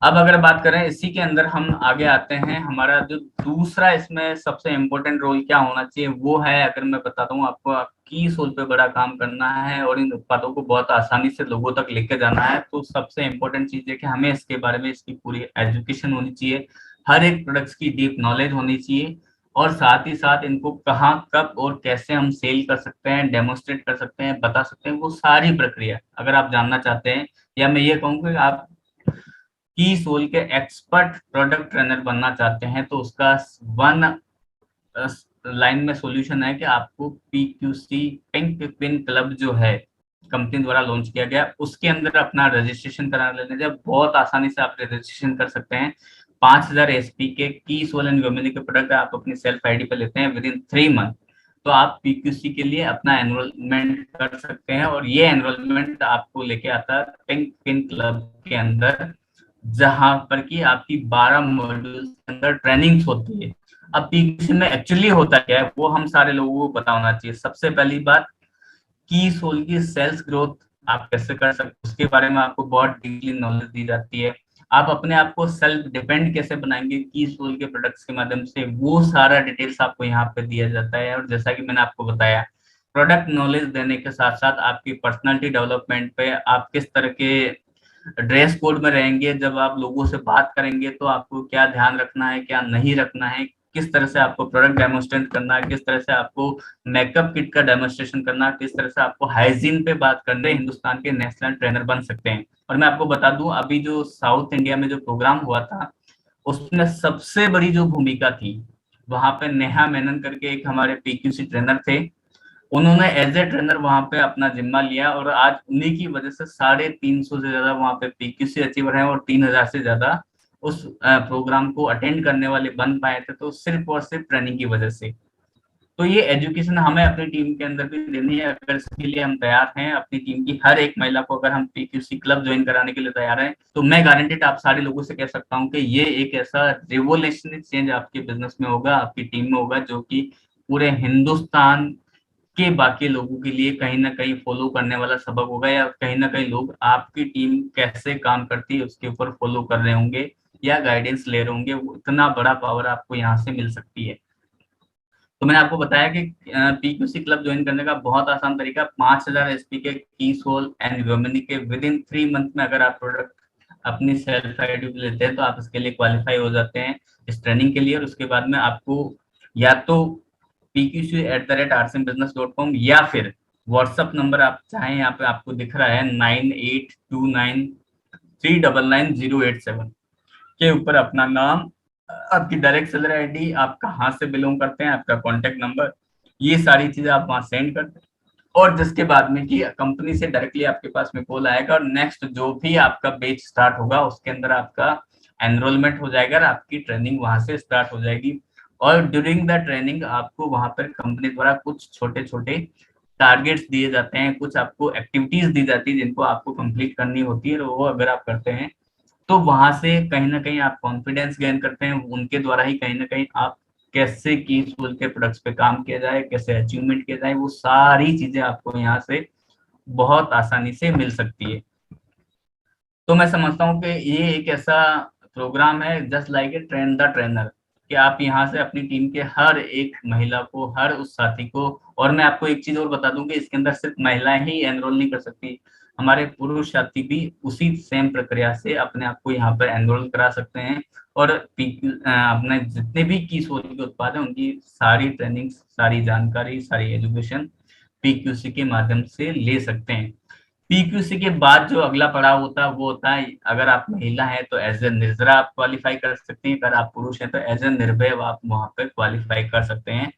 अब अगर बात करें इसी के अंदर, हम आगे आते हैं। हमारा जो दूसरा इसमें सबसे इम्पोर्टेंट रोल क्या होना चाहिए वो है, अगर मैं बताता हूँ आपको, की सोल पे बड़ा काम करना है और इन उत्पादों को बहुत आसानी से लोगों तक लेके जाना है, तो सबसे इम्पोर्टेंट चीज है कि हमें इसके बारे में इसकी पूरी एजुकेशन होनी चाहिए, हर एक प्रोडक्ट्स की डीप नॉलेज होनी चाहिए, और साथ ही साथ इनको कहाँ, कब और कैसे हम सेल कर सकते हैं, डेमोन्स्ट्रेट कर सकते हैं, बता सकते हैं, वो सारी प्रक्रिया अगर आप जानना चाहते हैं, या मैं ये कहूँ कि आप की सोल के एक्सपर्ट प्रोडक्ट ट्रेनर बनना चाहते हैं, तो उसका वन लाइन में सॉल्यूशन है कि आपको पीक्यूसी पिंक पिन क्लब जो है कंपनी द्वारा लॉन्च किया गया, उसके अंदर अपना रजिस्ट्रेशन करा लेने से बहुत आसानी से आप रजिस्ट्रेशन कर सकते हैं। 5000 एसपी के की सोल एंड वुमेन के प्रोडक्ट आप अपनी सेल्फ आईडी पर लेते हैं, विद इन 3 मंथ तो आप पीक्यूसी के लिए अपना एनरोलमेंट कर सकते हैं, और ये एनरोलमेंट आपको लेके आता है पिंक पिन क्लब के अंदर, जहां पर कि आपकी 12 मॉड्यूल्स के अंदर ट्रेनिंग्स होती है। अब पीक्यूसी में एक्चुअली होता क्या है वो हम सारे लोगों को पता होना चाहिए। सबसे पहली बात, की सोल की सेल्स ग्रोथ आप कैसे कर सकते, उसके बारे में आपको बहुत डीपली नॉलेज दी जाती है। आप अपने आप को सेल्फ डिपेंड कैसे बनाएंगे की सोल के प्रोडक्ट्स के माध्यम से, वो सारा डिटेल्स आपको यहाँ पे दिया जाता है। और जैसा कि मैंने आपको बताया, प्रोडक्ट नॉलेज देने के साथ साथ आपकी पर्सनालिटी डेवलपमेंट पे, आप किस तरह के ड्रेस कोड में रहेंगे, जब आप लोगों से बात करेंगे तो आपको क्या ध्यान रखना है, क्या नहीं रखना है, किस तरह से आपको प्रोडक्ट डेमोन्स्ट्रेट करना है, किस तरह से आपको मेकअप किट का डेमोन्स्ट्रेशन करना है, किस तरह से आपको हाइजीन पे बात करने, हिंदुस्तान के नेशनल ट्रेनर बन सकते हैं। और मैं आपको बता दूं, अभी जो साउथ इंडिया में जो प्रोग्राम हुआ था उसमें सबसे बड़ी जो भूमिका थी, वहां पे नेहा मेनन करके एक हमारे पीक्यूसी ट्रेनर थे, उन्होंने एज ए ट्रेनर वहां पे अपना जिम्मा लिया, और आज उन्हीं की वजह से 350 से ज्यादा वहां पे पीक्यूसी अचीवर हैं, और 3000 से ज्यादा उस प्रोग्राम को अटेंड करने वाले बन पाए थे, तो सिर्फ और सिर्फ ट्रेनिंग की वजह से। तो ये एजुकेशन हमें अपनी टीम के अंदर भी देनी है। अगर इसके लिए हम तैयार हैं, अपनी टीम की हर एक महिला को अगर हम पीक्यूसी क्लब ज्वाइन कराने के लिए तैयार हैं, तो मैं गारंटेड आप सारे लोगों से कह सकता हूँ कि ये एक ऐसा रिवोल्यूशनरी चेंज आपके बिजनेस में होगा, आपकी टीम में होगा, जो कि पूरे हिंदुस्तान के बाकी लोगों के लिए कहीं ना कहीं फॉलो करने वाला सबक होगा, या कहीं ना कहीं लोग आपकी टीम कैसे काम करती है उसके ऊपर फॉलो कर रहे होंगे या गाइडेंस ले रहे होंगे। उतना बड़ा पावर आपको यहाँ से मिल सकती है। तो मैंने आपको बताया कि पीक्यूसी क्लब ज्वाइन करने का बहुत आसान तरीका, 5000 एसपी के की सोल एंड वुमेनी के विद इन 3 मंथ में अगर आप प्रोडक्ट अपनी सेल्फ आईडी लेते हैं तो आप इसके लिए क्वालिफाई हो जाते हैं इस ट्रेनिंग के लिए। और उसके बाद में आपको या तो pqc@rcmbusiness.com या फिर व्हाट्सअप नंबर आप चाहें यहाँ पे आपको दिख रहा है 9829399087 के ऊपर अपना नाम, आपकी डायरेक्ट सैलरी आईडी, आप कहाँ से बिलोंग करते हैं, आपका कॉन्टेक्ट नंबर, ये सारी चीजें आप वहां सेंड करते हैं। और जिसके बाद में कि कंपनी से डायरेक्टली आपके पास में कॉल आएगा और नेक्स्ट जो भी आपका बैच स्टार्ट होगा उसके अंदर आपका एनरोलमेंट हो जाएगा और आपकी ट्रेनिंग वहां से स्टार्ट हो जाएगी। और ड्यूरिंग द ट्रेनिंग आपको वहां पर कंपनी द्वारा कुछ छोटे छोटे टारगेट्स दिए जाते हैं, कुछ आपको एक्टिविटीज दी जाती है जिनको आपको कंप्लीट करनी होती है। और वो अगर आप करते हैं तो वहां से कहीं ना कहीं आप कॉन्फिडेंस गेन करते हैं, उनके द्वारा ही कहीं ना कहीं आप कैसे की स्कूल के प्रोडक्ट्स पे काम किया जाए, कैसे अचीवमेंट किया जाए, वो सारी चीजें आपको यहाँ से बहुत आसानी से मिल सकती है। तो मैं समझता हूँ कि ये एक ऐसा प्रोग्राम है just like a train the trainer, कि आप यहाँ से अपनी टीम के हर एक महिला को, हर उस साथी को, और मैं आपको एक चीज और बता दूं कि इसके अंदर सिर्फ महिलाएं ही एनरोल नहीं कर सकती, हमारे पुरुष साथी भी उसी सेम प्रक्रिया से अपने आप को यहाँ पर एनरोल करा सकते हैं। और अपने जितने भी की सोल के उत्पाद है उनकी सारी ट्रेनिंग, सारी जानकारी, सारी एजुकेशन पीक्यूसी के माध्यम से ले सकते हैं। पीक्यूसी के बाद जो अगला पड़ाव होता है वो होता है, अगर आप महिला हैं तो एज ए निर्जरा आप क्वालिफाई कर सकते हैं, अगर आप पुरुष हैं तो एज ए निर्भय आप वहां पर क्वालिफाई कर सकते हैं,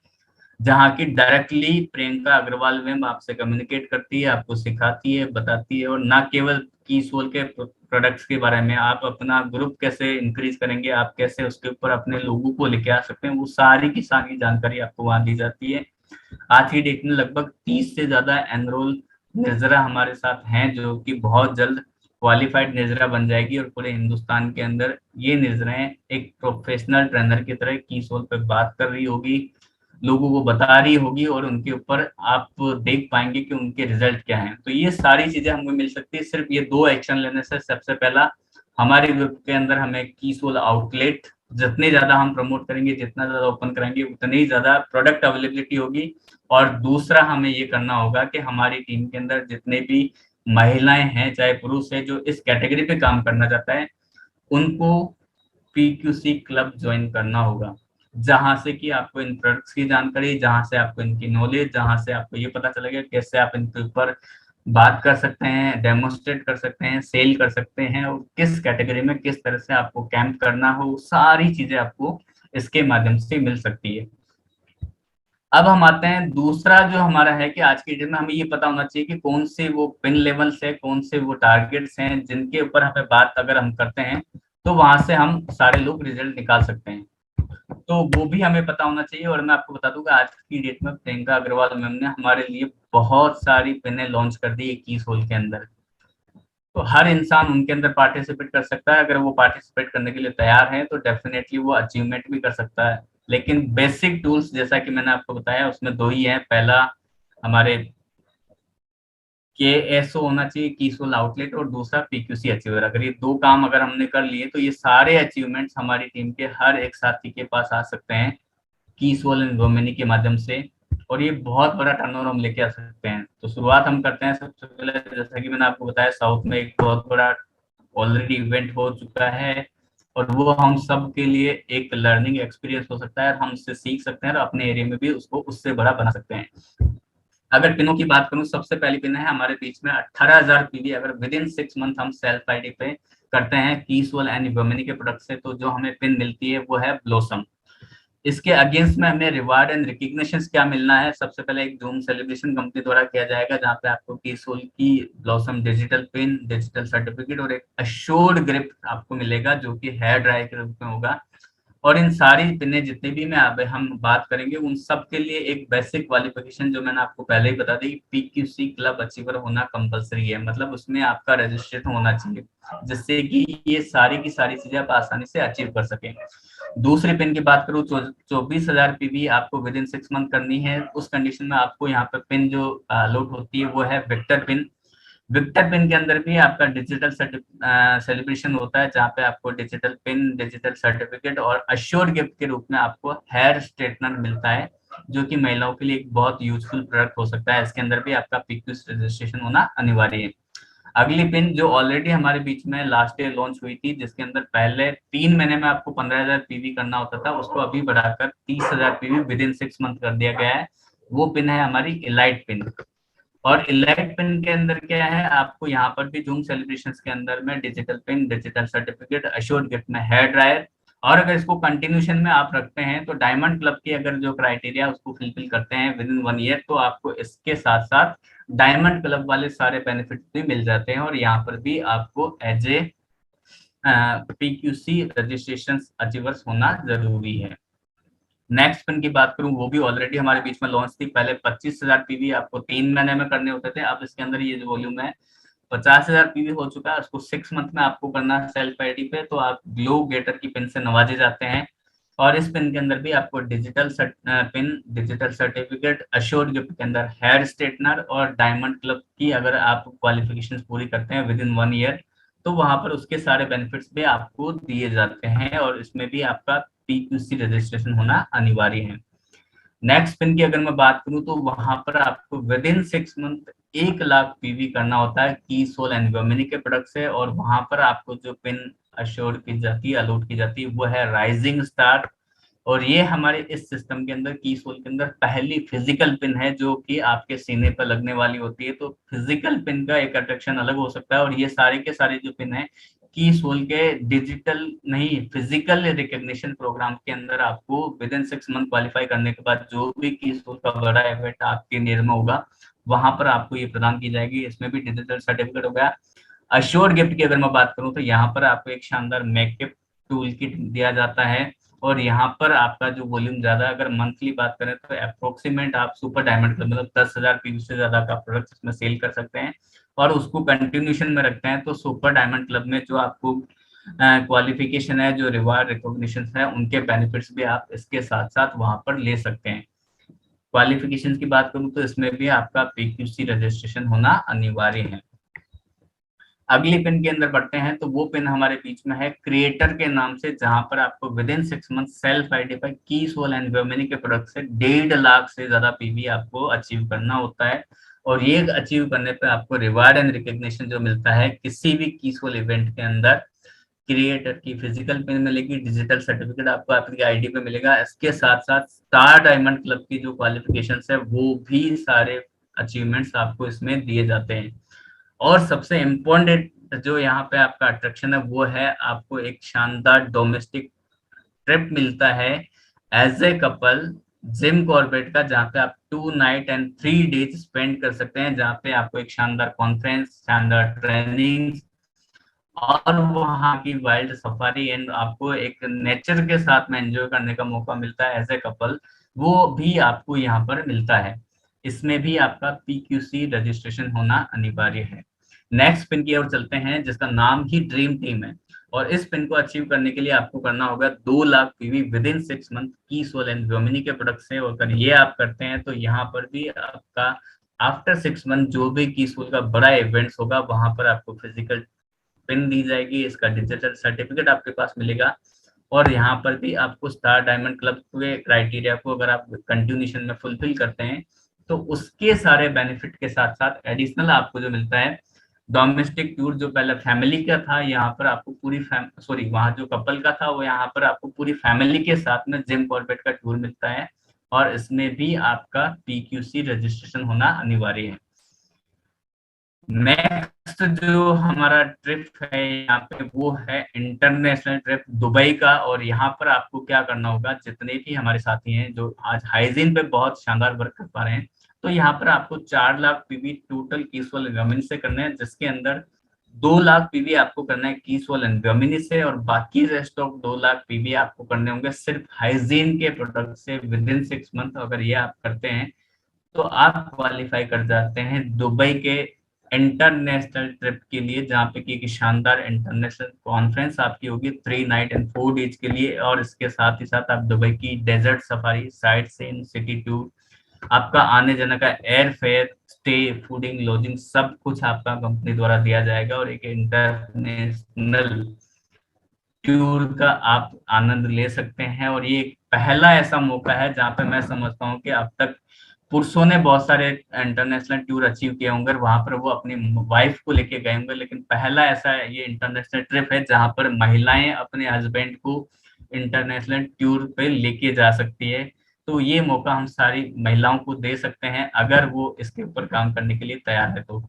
जहाँ की डायरेक्टली प्रियंका अग्रवाल मैम आपसे कम्युनिकेट करती है, आपको सिखाती है, बताती है। और ना केवल की सोल के प्रोडक्ट्स के बारे में, आप अपना ग्रुप कैसे इंक्रीज करेंगे, आप कैसे उसके ऊपर अपने लोगों को लेके आ सकते हैं, वो सारी की सारी जानकारी आपको वहां दी जाती है। आज की डेट में लगभग 30 से ज्यादा एनरोल निर्जरा हमारे साथ हैं, जो कि बहुत जल्द क्वालिफाइड निर्जरा बन जाएगी और पूरे हिंदुस्तान के अंदर ये निर्जराएं एक प्रोफेशनल ट्रेनर की तरह की सोल पे बात कर रही होगी, लोगों को बता रही होगी, और उनके ऊपर आप देख पाएंगे कि उनके रिजल्ट क्या हैं। तो ये सारी चीजें हमको मिल सकती है सिर्फ ये 2 एक्शन लेने से। सबसे पहला, हमारे ग्रुप के अंदर हमें की सोल आउटलेट जितने ज्यादा हम प्रमोट करेंगे, जितना ज्यादा ओपन कराएंगे, उतनी ही ज्यादा प्रोडक्ट अवेलेबिलिटी होगी। और दूसरा, हमें ये करना होगा कि हमारी टीम के अंदर जितने भी महिलाएं हैं चाहे पुरुष है जो इस कैटेगरी पे काम करना चाहता है, उनको पीक्यूसी क्लब ज्वाइन करना होगा, जहां से कि आपको इन प्रोडक्ट्स की जानकारी, जहां से आपको इनकी नॉलेज, जहां से आपको ये पता चलेगा कैसे आप इनके ऊपर बात कर सकते हैं, डेमोस्ट्रेट कर सकते हैं, सेल कर सकते हैं, और किस कैटेगरी में किस तरह से आपको कैंप करना हो, सारी चीजें आपको इसके माध्यम से मिल सकती है। अब हम आते हैं दूसरा जो हमारा है कि आज की डेट में हमें ये पता होना चाहिए कि कौन से वो पिन लेवल्स है, कौन से वो टारगेट्स हैं जिनके ऊपर हमें बात अगर हम करते हैं तो वहां से हम सारे लोग रिजल्ट निकाल सकते हैं, तो वो भी हमें पता होना चाहिए। और मैं आपको बता दूंगा आज की डेट में प्रियंका अग्रवाल मैम ने हमारे लिए बहुत सारी पिनें लॉन्च कर दी 21 होल के अंदर, तो हर इंसान उनके अंदर पार्टिसिपेट कर सकता है। अगर वो पार्टिसिपेट करने के लिए तैयार है तो डेफिनेटली वो अचीवमेंट भी कर सकता है। लेकिन बेसिक टूल्स जैसा कि मैंने आपको बताया उसमें 2 ही हैं, पहला हमारे KSO होना चाहिए, की सोल आउटलेट, और दूसरा पीक्यूसी अचीवर। अगर ये 2 काम अगर हमने कर लिए तो ये सारे अचीवमेंट्स हमारी टीम के हर एक साथी के पास आ सकते हैं की सोल एंड वुमेनी के माध्यम से, और ये बहुत बड़ा टर्नओवर हम लेके आ सकते हैं। तो शुरुआत हम करते हैं सबसे पहले, जैसा कि मैंने आपको बताया, साउथ में एक बहुत बड़ा ऑलरेडी इवेंट हो चुका है और वो हम सब के लिए एक लर्निंग एक्सपीरियंस हो सकता है, हम उससे सीख सकते हैं और अपने एरिया में भी उसको उससे बड़ा बना सकते हैं। अगर पिनों की बात करूं, सबसे पहली पिन है हमारे बीच में 18,000 पीवी। अगर विद इन 6 मंथ हम सेल्फ आईडी पे करते हैं की सोल एंड वुमेनी के प्रोडक्ट से, तो जो हमें पिन मिलती है वो है ब्लॉसम। इसके अगेंस्ट में हमें रिवार्ड एंड रिकग्निशन क्या मिलना है, सबसे पहले एक जूम सेलिब्रेशन कंपनी द्वारा किया जाएगा, जहाँ पे आपको की सोल की blossom digital pin, digital certificate और एक अश्योर्ड ग्रिप आपको मिलेगा, जो कि हेयर ड्राई के रूप में होगा। और इन सारी पिने जितने भी मैं अब हम बात करेंगे उन सब के लिए एक बेसिक क्वालिफिकेशन जो मैंने आपको पहले ही बता दी, पीक्यूसी क्लब अचीवर होना कंपलसरी है, मतलब उसमें आपका रजिस्ट्रेशन होना चाहिए जिससे कि ये सारी की सारी चीजें आप आसानी से अचीव कर सकें। दूसरी पिन की बात करूँ, 24,000 पीवी आपको विद इन 6 मंथ करनी है। उस कंडीशन में आपको यहाँ पर पिन जो अलॉट होती है वो है विक्टर पिन। विक्टर पिन के अंदर भी आपका डिजिटल सेलिब्रेशन होता है जहाँ पे आपको डिजिटल पिन, डिजिटल सर्टिफिकेट और अश्योर्ड गिफ्ट के रूप में आपको हेयर स्ट्रेटनर मिलता है, जो कि महिलाओं के लिए एक बहुत यूजफुल प्रोडक्ट हो सकता है। इसके अंदर भी आपका पीक्यूसी रजिस्ट्रेशन होना अनिवार्य है। अगली पिन जो ऑलरेडी हमारे बीच में लास्ट ईयर लॉन्च हुई थी, जिसके अंदर पहले 3 महीने में आपको 15,000 पीवी करना होता था, उसको अभी बढ़ाकर 30,000 पीवी विद इन 6 मंथ कर दिया गया है। वो पिन है हमारी इलाइट पिन। और इलाइट पिन के अंदर क्या है, आपको यहाँ पर भी जूम सेलिब्रेशंस के अंदर में digital pin, digital certificate, assured gift में हेयर ड्रायर, और अगर इसको कंटिन्यूशन में आप रखते हैं तो डायमंड क्लब की अगर जो क्राइटेरिया उसको फुलफिल करते हैं विद इन 1 ईयर, तो आपको इसके साथ साथ डायमंड क्लब वाले सारे बेनिफिट भी मिल जाते हैं। और यहाँ पर भी आपको as a PQC registration achievers होना जरूरी है। नेक्स्ट पिन की बात करूं, वो भी ऑलरेडी हमारे बीच में लॉन्च थी। पहले 25,000 पीवी आपको 3 महीने में करने होते थे, अब इसके अंदर ये जो वॉल्यूम है 50,000 पीवी हो चुका है, उसको 6 मंथ में आपको करना है सेल्फ आईडी पे, तो आप ग्लो गेटर की पिन से नवाजे जाते हैं। और इस पिन के अंदर भी आपको digital pin, digital certificate, assured gift के अंदर हेयर स्ट्रेटनर और डायमंड क्लब की अगर आप क्वालिफिकेशन पूरी करते हैं विद इन 1 ईयर, तो वहां पर उसके सारे बेनिफिट्स भी आपको दिए जाते हैं और इसमें भी आपका पीक्यूसी रजिस्ट्रेशन होना अनिवार्य है। नेक्स्ट पिन की अगर मैं बात करूं तो वहां पर आपको with in 6 month 1 lakh PV करना होता है की सोल एंड वर्मिनी के प्रोडक्ट से। और वहां पर आपको जो पिन अश्योर की जाती है, अलॉट की जाती है, वो है राइजिंग स्टार। और ये हमारे इस सिस्टम के अंदर की सोल के अंदर पहली फिजिकल पिन है जो कि आपके सीने पर लगने वाली होती है। तो फिजिकल पिन का एक अट्रैक्शन अलग हो सकता है। और ये सारे के सारे जो पिन है की सोल के डिजिटल नहीं फिजिकल रिकग्निशन प्रोग्राम के अंदर आपको विद इन 6 मंथ क्वालिफाई करने के बाद जो भी की सोल का बड़ा इवेंट आपके नियर में होगा वहां पर आपको ये प्रदान की जाएगी। इसमें भी डिजिटल सर्टिफिकेट हो गया। अश्योर्ड गिफ्ट की अगर मैं बात करूं तो यहाँ पर आपको एक शानदार मेकअप टूल किट दिया जाता है। और यहाँ पर आपका जो वॉल्यूम ज्यादा, अगर मंथली बात करें तो अप्रोक्सीमेट आप सुपर डायमंड क्लब मतलब 10,000 पीवी से ज्यादा का प्रोडक्ट इसमें सेल कर सकते हैं और उसको कंटिन्यूशन में रखते हैं। तो सुपर डायमंड क्लब में जो आपको क्वालिफिकेशन है, जो रिवार्ड रिकॉग्निशन है, उनके बेनिफिट्स भी आप इसके साथ साथ वहां पर ले सकते हैं। क्वालिफिकेशन की बात करूं तो इसमें भी आपका पीक्यूसी रजिस्ट्रेशन होना अनिवार्य है। अगली पिन के अंदर बढ़ते हैं तो वो पिन हमारे बीच में है क्रिएटर के नाम से, जहां पर आपको with in 6 month self ID पर की सोल एंड वर्मिनी के प्रोडक्ट से 1.5 लाख से ज्यादा पीवी आपको अचीव करना होता है। और ये अचीव करने पे आपको रिवार्ड एंड रिकग्निशन जो मिलता है किसी भी की सोल इवेंट के अंदर, क्रिएटर की फिजिकल पिन मिलेगी, डिजिटल सर्टिफिकेट आपको आपकी आईडी पे मिलेगा। इसके साथ साथ स्टार डायमंड क्लब की जो क्वालिफिकेशन है वो भी सारे अचीवमेंट्स आपको इसमें दिए जाते हैं। और सबसे इम्पोर्टेंट जो यहाँ पे आपका अट्रैक्शन है वो है आपको एक शानदार डोमेस्टिक ट्रिप मिलता है as a couple Jim Corbett का, जहाँ पे आप 2 नाइट एंड 3 डेज स्पेंड कर सकते हैं, जहाँ पे आपको एक शानदार कॉन्फ्रेंस, शानदार ट्रेनिंग और वहाँ की वाइल्ड सफारी एंड आपको एक नेचर के साथ में एंजॉय करने का मौका मिलता है एज ए कपल, वो भी आपको यहाँ पर मिलता है। इसमें भी आपका पीक्यूसी रजिस्ट्रेशन होना अनिवार्य है। नेक्स्ट पिन की ओर चलते हैं जिसका नाम ही ड्रीम टीम है। और इस पिन को अचीव करने के लिए आपको करना होगा 2 lakh PV with in 6 month की सोल एंड वर्मिनी के प्रोडक्ट से। और अगर ये आप करते हैं तो यहाँ पर भी आपका आफ्टर 6 मंथ जो भी की सोल का बड़ा इवेंट्स होगा वहां पर आपको फिजिकल पिन दी जाएगी, इसका डिजिटल सर्टिफिकेट आपके पास मिलेगा। और यहाँ पर भी आपको स्टार डायमंड क्लब के क्राइटेरिया को अगर आप कंटिन्यूशन में फुलफिल करते हैं तो उसके सारे बेनिफिट के साथ साथ एडिशनल आपको जो मिलता है डोमेस्टिक टूर, जो पहले फैमिली का था यहाँ पर आपको पूरी वहाँ जो कपल का था वो यहाँ पर आपको पूरी फैमिली के साथ में जिम कॉर्बेट का टूर मिलता है। और इसमें भी आपका पीक्यूसी रजिस्ट्रेशन होना अनिवार्य है। नेक्स्ट जो हमारा ट्रिप है यहाँ पे वो है इंटरनेशनल ट्रिप दुबई का। और यहाँ पर आपको क्या करना होगा, जितने भी हमारे साथी हैं जो आज हाइजीन पे बहुत शानदार वर्क कर पा रहे हैं, तो यहाँ पर आपको 4 लाख पीवी टोटल कीसोल गवर्नमेंट से करने हैं, जिसके अंदर 2 लाख पीवी आपको करना है कीसोल एंड गर्मिनी से, और बाकी रेस्ट ऑफ 2 लाख पीवी आपको करने होंगे सिर्फ हाइजीन के प्रोडक्ट से विद इन 6 मंथ। अगर ये आप करते हैं तो आप क्वालिफाई कर जाते हैं दुबई के इंटरनेशनल ट्रिप के लिए, जहाँ पे की एक शानदार इंटरनेशनल कॉन्फ्रेंस आपकी होगी 3 नाइट एंड 4 डेज के लिए। और इसके साथ ही साथ आप दुबई की desert safari, sight seeing, city tour, आपका आने जाने का air fare, stay, fooding, lodging सब कुछ आपका कंपनी द्वारा दिया जाएगा, और एक इंटरनेशनल टूर का आप आनंद ले सकते हैं। और ये एक पहला ऐसा मौका है जहाँ पे मैं समझता हूँ कि अब तक पुरुषों ने बहुत सारे इंटरनेशनल टूर अचीव किए होंगे, वहां पर वो अपनी वाइफ को लेके गए होंगे, लेकिन पहला ऐसा ये इंटरनेशनल ट्रिप है जहां पर महिलाएं अपने हस्बैंड को इंटरनेशनल टूर पे लेके जा सकती है। तो ये मौका हम सारी महिलाओं को दे सकते हैं अगर वो इसके ऊपर काम करने के लिए तैयार है। तो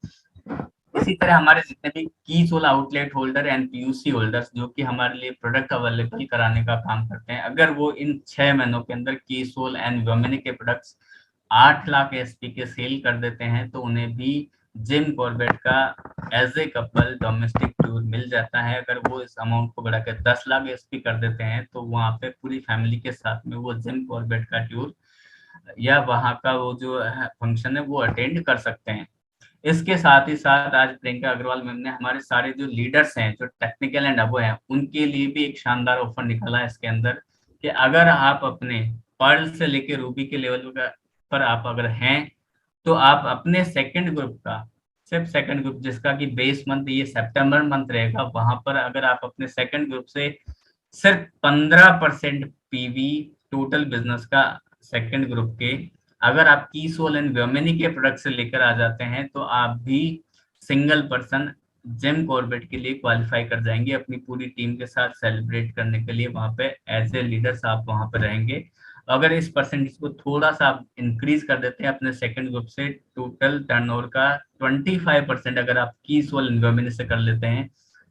इसी तरह हमारे जितने भी की sole outlet holder and PUC holders जो कि हमारे लिए प्रोडक्ट अवेलेबल कराने का काम करते हैं, अगर वो इन 6 महीनों के अंदर की सोल एंड वोमेनी के प्रोडक्ट्स 8 लाख एसपी के सेल कर देते हैं तो उन्हें भी जिम कॉर्बेट का as a couple domestic tour मिल जाता है। अगर वो इस अमाउंट को बढ़ाकर 10 लाख एसपी कर देते हैं तो वहाँ पे पूरी फैमिली के साथ में वो जिम कॉर्बेट का टूर या वहाँ का वो जो फंक्शन है वो अटेंड कर सकते हैं। इसके साथ ही साथ आज प्रियंका अग्रवाल मैम ने हमारे सारे जो लीडर्स हैं जो टेक्निकल एंड अबो हैं उनके लिए भी एक शानदार ऑफर निकाला है इसके अंदर, कि अगर आप अपने पर्ल से लेके रूबी के लेवल पर आप अगर हैं तो आप अपने सेकंड ग्रुप का, सिर्फ सेकंड ग्रुप जिसका कि बेस मंथ ये सितंबर मंथ रहेगा, वहां पर अगर आप अपने सेकंड ग्रुप से सिर्फ 15% पीवी टोटल बिजनेस का सेकंड ग्रुप के अगर आप की सोल एंड वोमेनी के प्रोडक्ट से लेकर आ जाते हैं तो आप भी सिंगल पर्सन जिम कॉर्बेट के लिए क्वालिफाई कर जाएंगे अपनी पूरी टीम के साथ सेलिब्रेट करने के लिए। वहां पे एज ए लीडर्स आप वहां पे रहेंगे। अगर इस परसेंटेज को थोड़ा सा आप इंक्रीज कर देते हैं अपने सेकंड ग्रुप से, टोटल टर्नओवर का 25% अगर आप की सोल एंड वोमेनी से कर लेते हैं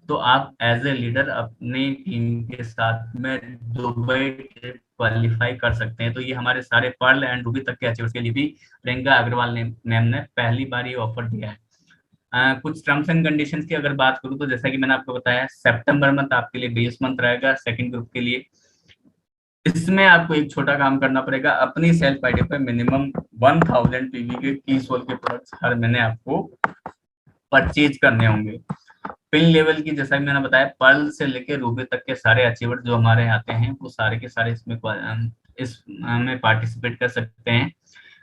तो आप एज ए लीडर अपनी टीम के साथ में दुबई ट्रिप क्वालिफाई कर सकते हैं। तो ये हमारे सारे पर्ल एंड रूबी तक के अचीवर्स के लिए भी प्रियंका अग्रवाल ने मैम ने पहली बार ये ऑफर दिया है। कुछ टर्म्स एंड कंडीशंस की अगर बात करूं तो जैसा कि मैंने आपको बताया सितंबर मंथ आपके लिए बेस मंथ रहेगा सेकंड ग्रुप के लिए। इसमें आपको एक छोटा काम करना पड़ेगा, अपनी सेल्फ आईडी पर मिनिमम 1000 पीवी के की सोल के प्रोडक्ट्स हर महीने आपको परचेज करने होंगे। पिन लेवल की जैसा कि मैंने बताया पर्ल से लेकर रूबी तक के सारे अचीवर जो हमारे आते हैं वो सारे के सारे इसमें पार्टिसिपेट कर सकते हैं।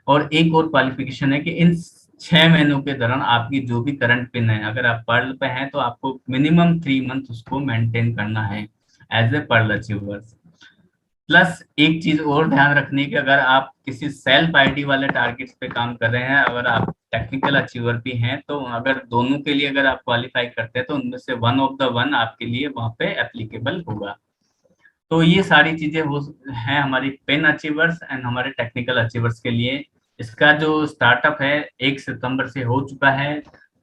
और एक और क्वालिफिकेशन है कि इन 6 महीनों के दौरान आपकी जो भी करंट पिन है अगर आप पर्ल पे हैं तो आपको मिनिमम 3 मंथ उसको मेंटेन करना है as a pearl achievers. Plus एक चीज और ध्यान रखनी है कि अगर आप किसी सेल्फ आईडी वाले टारगेट्स पे काम कर रहे हैं, अगर आप टेक्निकल अचीवर भी हैं, तो अगर दोनों के लिए अगर आप क्वालिफाई करते हैं तो उनमें से वन ऑफ द वन आपके लिए वहां पे एप्लीकेबल होगा। तो ये सारी चीजें वो हैं हमारी पिन अचीवर्स एंड हमारे टेक्निकल अचीवर्स के लिए। इसका जो स्टार्टअप है 1 सितंबर से हो चुका है,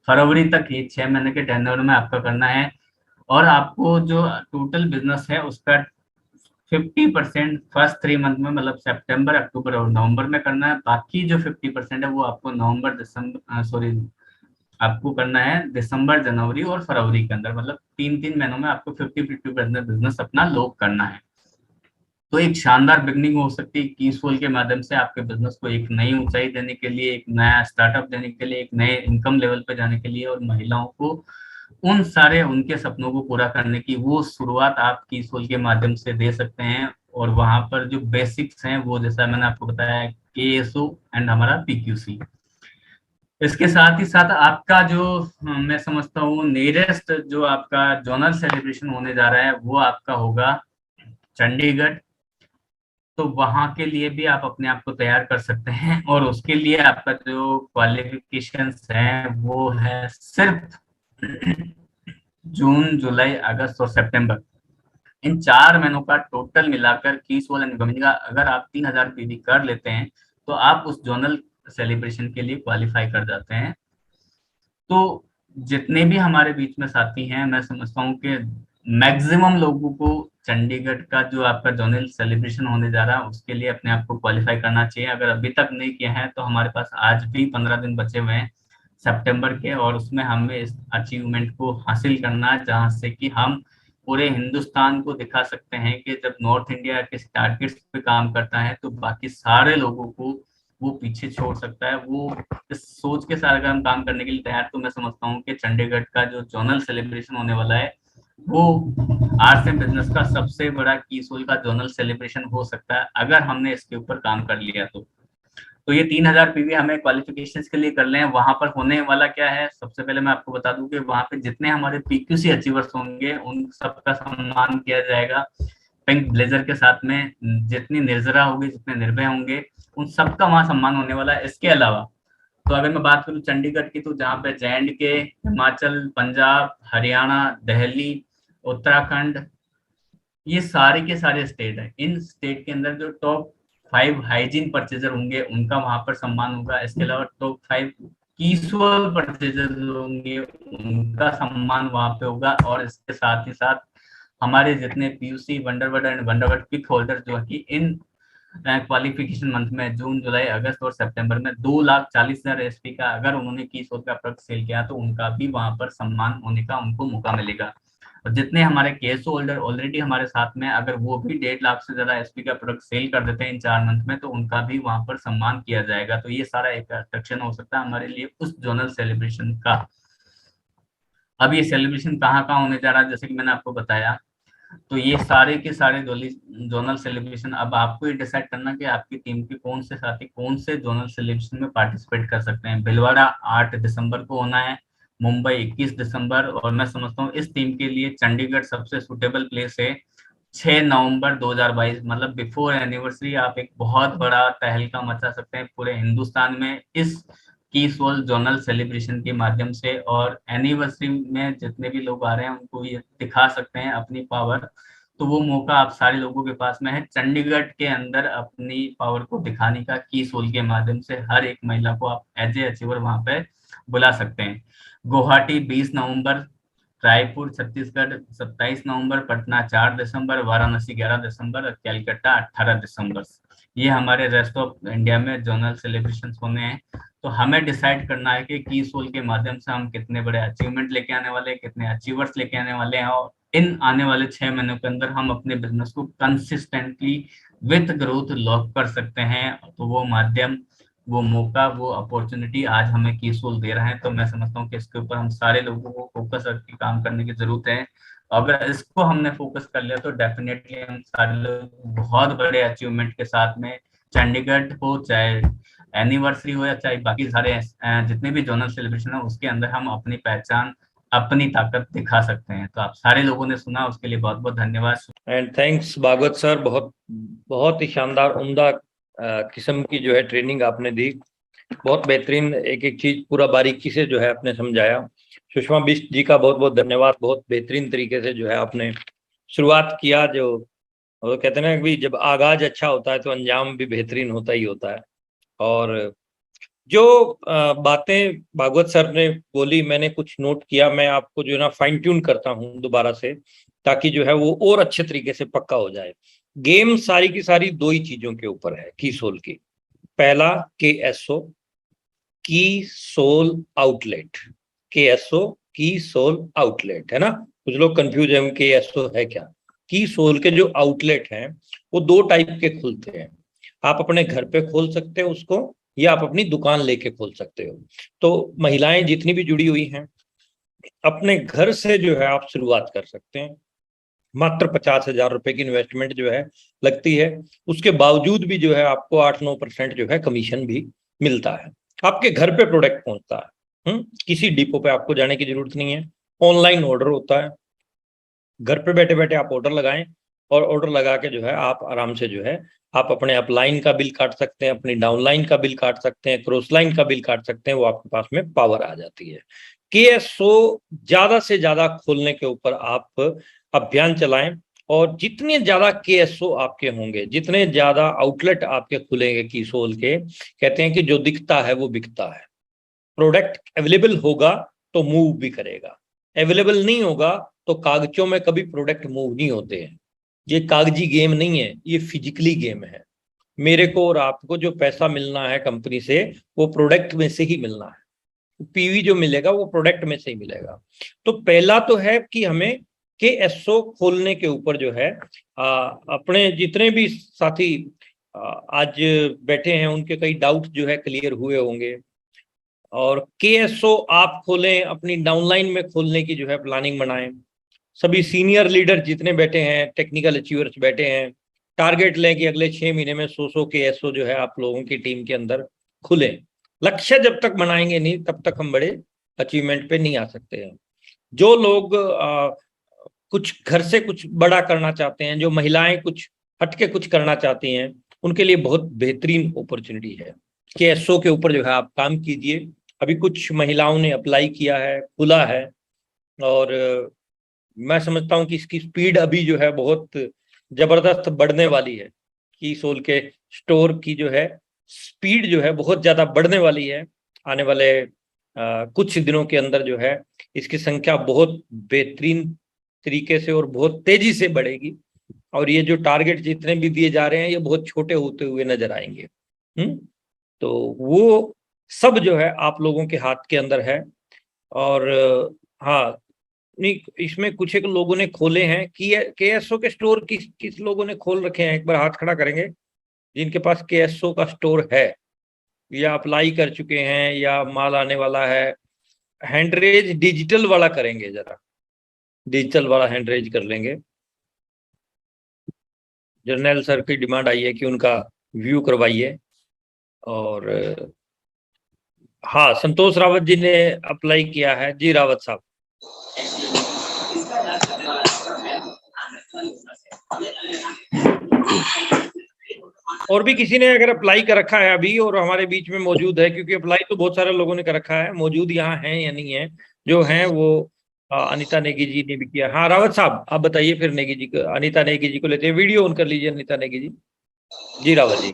फरवरी तक ये 6 महीने के टेन्योर में आपका करना है। और आपको जो टोटल बिजनेस है उसका 50% फर्स्ट 3 मंथ में मतलब सितंबर, अक्टूबर और नवंबर में करना है। बाकी जो 50% है वो आपको नवंबर, दिसंबर आपको करना है दिसंबर, जनवरी और फरवरी के अंदर, मतलब 3 महीनों में आपको 50-50% बिजनेस अपना लॉक करना है। तो एक शानदार बिगनिंग हो सकती है की सोल के माध्यम से आपके बिजनेस को एक नई ऊंचाई देने के लिए, एक नया स्टार्टअप देने के लिए, एक नए इनकम लेवल पे जाने के लिए, और महिलाओं को उन सारे उनके सपनों को पूरा करने की वो शुरुआत आप की सोल के माध्यम से दे सकते हैं। और वहां पर जो बेसिक्स हैं वो जैसा मैंने आपको बताया KSO एंड हमारा PQC। इसके साथ ही साथ आपका जो मैं समझता हूँ नियरेस्ट जो आपका जोनल सेलिब्रेशन होने जा रहा है वो आपका होगा चंडीगढ़। तो वहां के लिए भी आप अपने आप को तैयार कर सकते हैं, और उसके लिए आपका जो क्वालिफिकेशंस है वो है सिर्फ जून, जुलाई, अगस्त और सितंबर, इन 4 महीनों का टोटल मिलाकर की सोल एंड वोमेनी का अगर आप 3000 पीवी कर लेते हैं तो आप उस जोनल सेलिब्रेशन के लिए क्वालिफाई कर जाते हैं। तो जितने भी हमारे बीच में साथी हैं मैं समझता हूँ कि मैक्सिमम लोगों को चंडीगढ़ का जो आपका जोनल सेलिब्रेशन होने जा रहा है उसके लिए अपने आप को क्वालिफाई करना चाहिए। अगर अभी तक नहीं किया है तो हमारे पास आज भी 15 दिन बचे हुए हैं, सितंबर के, और उसमें हमें इस अचीवमेंट को हासिल करना है जहां से कि हम पूरे हिंदुस्तान को दिखा सकते हैं कि जब नॉर्थ इंडिया के टारगेट्स पे काम करता है तो बाकी सारे लोगों को वो पीछे छोड़ सकता है। वो इस सोच के साथ अगर हम काम करने के लिए तैयार, तो मैं समझता हूँ कि चंडीगढ़ का जो जोनल सेलिब्रेशन होने वाला है वो आर्ट्स एंड बिजनेस का सबसे बड़ा की सोल का जोनल सेलिब्रेशन हो सकता है अगर हमने इसके ऊपर काम कर लिया तो ये 3000 पीवी हमें क्वालिफिकेशन के लिए कर ले हैं। वहां पर होने वाला क्या है, सबसे पहले मैं आपको बता दूं कि वहां पे जितने हमारे पीक्यूसी अचीवर्स होंगे उन सबका सम्मान किया जाएगा पिंक ब्लेजर के साथ में। जितनी निर्जरा होगी, जितने निर्भय होंगे, उन सबका वहां सम्मान होने वाला है। इसके अलावा तो अगर मैं बात करूं चंडीगढ़ की, तो जहाँ पे J&K, हिमाचल, पंजाब, हरियाणा, दिल्ली, उत्तराखंड, ये सारे के सारे स्टेट है। इन स्टेट के अंदर जो टॉप 5 हाइजीन परचेजर होंगे उनका वहां पर सम्मान होगा। इसके अलावा टॉप 5 कीसोल परचेजर होंगे उनका सम्मान वहां पे होगा। और इसके साथ ही साथ हमारे जितने पीयूसी, वंडरवर्ड एंड वंडरवर्ड पिक होल्डर जो है कि इन क्वालिफिकेशन मंथ में जून, जुलाई, अगस्त और सितंबर में 2,40,000 एसपी का अगर उन्होंने कीसोल का प्रोडक्ट सेल किया तो उनका भी वहां पर सम्मान होने का उनको मौका मिलेगा। और जितने हमारे केएसओ होल्डर ऑलरेडी हमारे साथ में, अगर वो भी 1.5 लाख से ज्यादा एसपी का प्रोडक्ट सेल कर देते हैं इन 4 मंथ में, तो उनका भी वहां पर सम्मान किया जाएगा। तो ये सारा एक अट्रैक्शन हो सकता है हमारे लिए उस जोनल सेलिब्रेशन का। अब ये सेलिब्रेशन कहाँ कहाँ होने जा रहा है, जैसे कि मैंने आपको बताया, तो ये सारे के सारे जोनल सेलिब्रेशन अब आपको ये डिसाइड करना कि आपकी टीम के कौन से साथी कौन से जोनल सेलिब्रेशन में पार्टिसिपेट कर सकते हैं। भिलवाड़ा 8 दिसंबर को होना है, मुंबई 21 दिसंबर, और मैं समझता हूँ इस टीम के लिए चंडीगढ़ सबसे सुटेबल प्लेस है। 6 नवंबर 2022, मतलब बिफोर एनिवर्सरी, आप एक बहुत बड़ा तहलका मचा सकते हैं पूरे हिंदुस्तान में इस कीसोल जोनल सेलिब्रेशन के माध्यम से। और एनिवर्सरी में जितने भी लोग आ रहे हैं उनको ये दिखा सकते हैं अपनी पावर। तो वो मौका आप सारे लोगों के पास में है चंडीगढ़ के अंदर अपनी पावर को दिखाने का। कीसोल के माध्यम से हर एक महिला को आप एज ए अचीवर वहां पे बुला सकते हैं। गुवाहाटी 20 नवंबर, रायपुर छत्तीसगढ़ 27 नवंबर, पटना 4 दिसंबर, वाराणसी 11 दिसंबर और कैलकाटा 18 दिसंबर। ये हमारे रेस्ट ऑफ इंडिया में जोनल सेलिब्रेशन होने हैं। तो हमें डिसाइड करना है कि कीसोल के माध्यम से हम कितने बड़े अचीवमेंट लेके आने वाले हैं, कितने अचीवर्स लेके आने वाले हैं, और इन आने वाले 6 महीनों के अंदर हम अपने बिजनेस को कंसिस्टेंटली विथ ग्रोथ लॉक कर सकते हैं। तो वो माध्यम, वो मौका, वो अपॉर्चुनिटी आज हमें कीसोल दे रहा है। तो मैं समझता हूँ कि इसके ऊपर हम सारे लोगों को फोकस करके काम करने की जरूरत है। अगर इसको हमने फोकस कर लिया तो डेफिनेटली हम सारे लोग बहुत बड़े अचीवमेंट के साथ में, चंडीगढ़ हो चाहे एनिवर्सरी हो या चाहे बाकी सारे जितने भी जोनल सेलिब्रेशन है, उसके अंदर हम अपनी पहचान, अपनी ताकत दिखा सकते हैं। तो आप सारे लोगों ने सुना, उसके लिए बहुत बहुत धन्यवाद। एंड थैंक्स भागवत सर, बहुत बहुत ही शानदार उम्दा किस्म की जो है ट्रेनिंग आपने दी। बहुत बेहतरीन एक एक चीज पूरा बारीकी से जो है आपने समझाया। सुषमा बिष्ट जी का बहुत बहुत धन्यवाद। बहुत बेहतरीन तरीके से जो है आपने शुरुआत किया। जो वो कहते हैं ना कि जब आगाज अच्छा होता है तो अंजाम भी बेहतरीन होता ही होता है। और जो बातें भागवत सर ने बोली मैंने कुछ नोट किया, मैं आपको जो है ना फाइन ट्यून करता हूँ दोबारा से, ताकि जो है वो और अच्छे तरीके से पक्का हो जाए। गेम सारी की सारी 2 ही चीजों के ऊपर है कीसोल की। पहला KSO, की सोल आउटलेट। KSO की सोल आउटलेट है ना। कुछ लोग कंफ्यूज है KSO है क्या। की सोल के जो आउटलेट हैं वो 2 टाइप के खुलते हैं। आप अपने घर पे खोल सकते हो उसको, या आप अपनी दुकान लेके खोल सकते हो। तो महिलाएं जितनी भी जुड़ी हुई हैं अपने घर से जो है आप शुरुआत कर सकते हैं। मात्र 50,000 रुपए की इन्वेस्टमेंट जो है लगती है। उसके बावजूद भी जो है आपको 8-9% जो है कमीशन भी मिलता है। आपके घर पे प्रोडक्ट पहुंचता है। किसी डिपो पे आपको जाने की जरूरत नहीं है। ऑनलाइन ऑर्डर होता है। घर पे बैठे बैठे आप ऑर्डर लगाएं और ऑर्डर लगा के जो है आप आराम से जो है आप अपने अपलाइन का बिल काट सकते हैं, अपनी डाउनलाइन का बिल काट सकते हैं, क्रॉस लाइन का बिल काट सकते हैं। वो आपके पास में पावर आ जाती है। KSO ज्यादा से ज्यादा खोलने के ऊपर आप अभियान चलाएं, और जितने ज्यादा KSO आपके होंगे, जितने ज्यादा आउटलेट आपके खुलेंगे कीसोल के, कहते हैं कि जो दिखता है वो बिकता है। प्रोडक्ट अवेलेबल होगा तो मूव भी करेगा, अवेलेबल नहीं होगा तो कागजों में कभी प्रोडक्ट मूव नहीं होते हैं। ये कागजी गेम नहीं है, ये फिजिकली गेम है। मेरे को और आपको जो पैसा मिलना है कंपनी से वो प्रोडक्ट में से ही मिलना है। पीवी जो मिलेगा वो प्रोडक्ट में से ही मिलेगा। तो पहला तो है कि हमें KSO खोलने के ऊपर जो है अपने जितने भी साथी आज बैठे हैं उनके कई डाउट जो है क्लियर हुए होंगे। और KSO आप खोलें, अपनी डाउनलाइन में खोलने की जो है प्लानिंग बनाएं। सभी सीनियर लीडर जितने बैठे हैं, टेक्निकल अचीवर्स बैठे हैं, टारगेट लें कि अगले 6 महीने में 100 KSO जो है आप लोगों की टीम के अंदर खुले। लक्ष्य जब तक बनाएंगे नहीं तब तक हम बड़े अचीवमेंट पे नहीं आ सकते हैं। जो लोग कुछ घर से कुछ बड़ा करना चाहते हैं, जो महिलाएं कुछ हटके कुछ करना चाहती हैं, उनके लिए बहुत बेहतरीन अपॉर्चुनिटी है। KSO के ऊपर जो है आप काम कीजिए। अभी कुछ महिलाओं ने अप्लाई किया है, खुला है, और मैं समझता हूं कि इसकी स्पीड अभी जो है बहुत जबरदस्त बढ़ने वाली है। कीसोल के स्टोर की जो है स्पीड जो है बहुत ज्यादा बढ़ने वाली है। आने वाले कुछ दिनों के अंदर जो है इसकी संख्या बहुत बेहतरीन तरीके से और बहुत तेजी से बढ़ेगी। और ये जो टारगेट जितने भी दिए जा रहे हैं ये बहुत छोटे होते हुए नजर आएंगे। तो वो सब जो है आप लोगों के हाथ के अंदर है। और हाँ, नहीं, इसमें कुछ एक लोगों ने खोले हैं कि KSO के स्टोर किस लोगों ने खोल रखे हैं, एक बार हाथ खड़ा करेंगे जिनके पास KSO का स्टोर है या अप्लाई कर चुके हैं या माल आने वाला है। हैंडरेज डिजिटल वाला करेंगे, जरा डिजिटल वाला हैंडरेज कर लेंगे। जर्नैल सर की डिमांड आई है कि उनका व्यू करवाइए। और हाँ, संतोष रावत जी ने अप्लाई किया है। जी रावत साहब। और भी किसी ने अगर अप्लाई कर रखा है अभी और हमारे बीच में मौजूद है, क्योंकि अप्लाई तो बहुत सारे लोगों ने कर रखा है, मौजूद यहाँ हैं या नहीं है? जो हैं वो अनीता नेगी जी ने भी किया। हाँ रावत साहब आप बताइए, फिर नेगी जी को, अनीता नेगी जी को लेते हैं। वीडियो ऑन कर लीजिए अनीता नेगी जी। जी Rawat ji.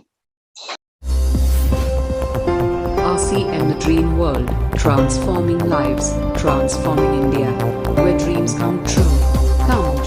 RCM The Dream World, transforming lives, transforming India, where dreams come true. Come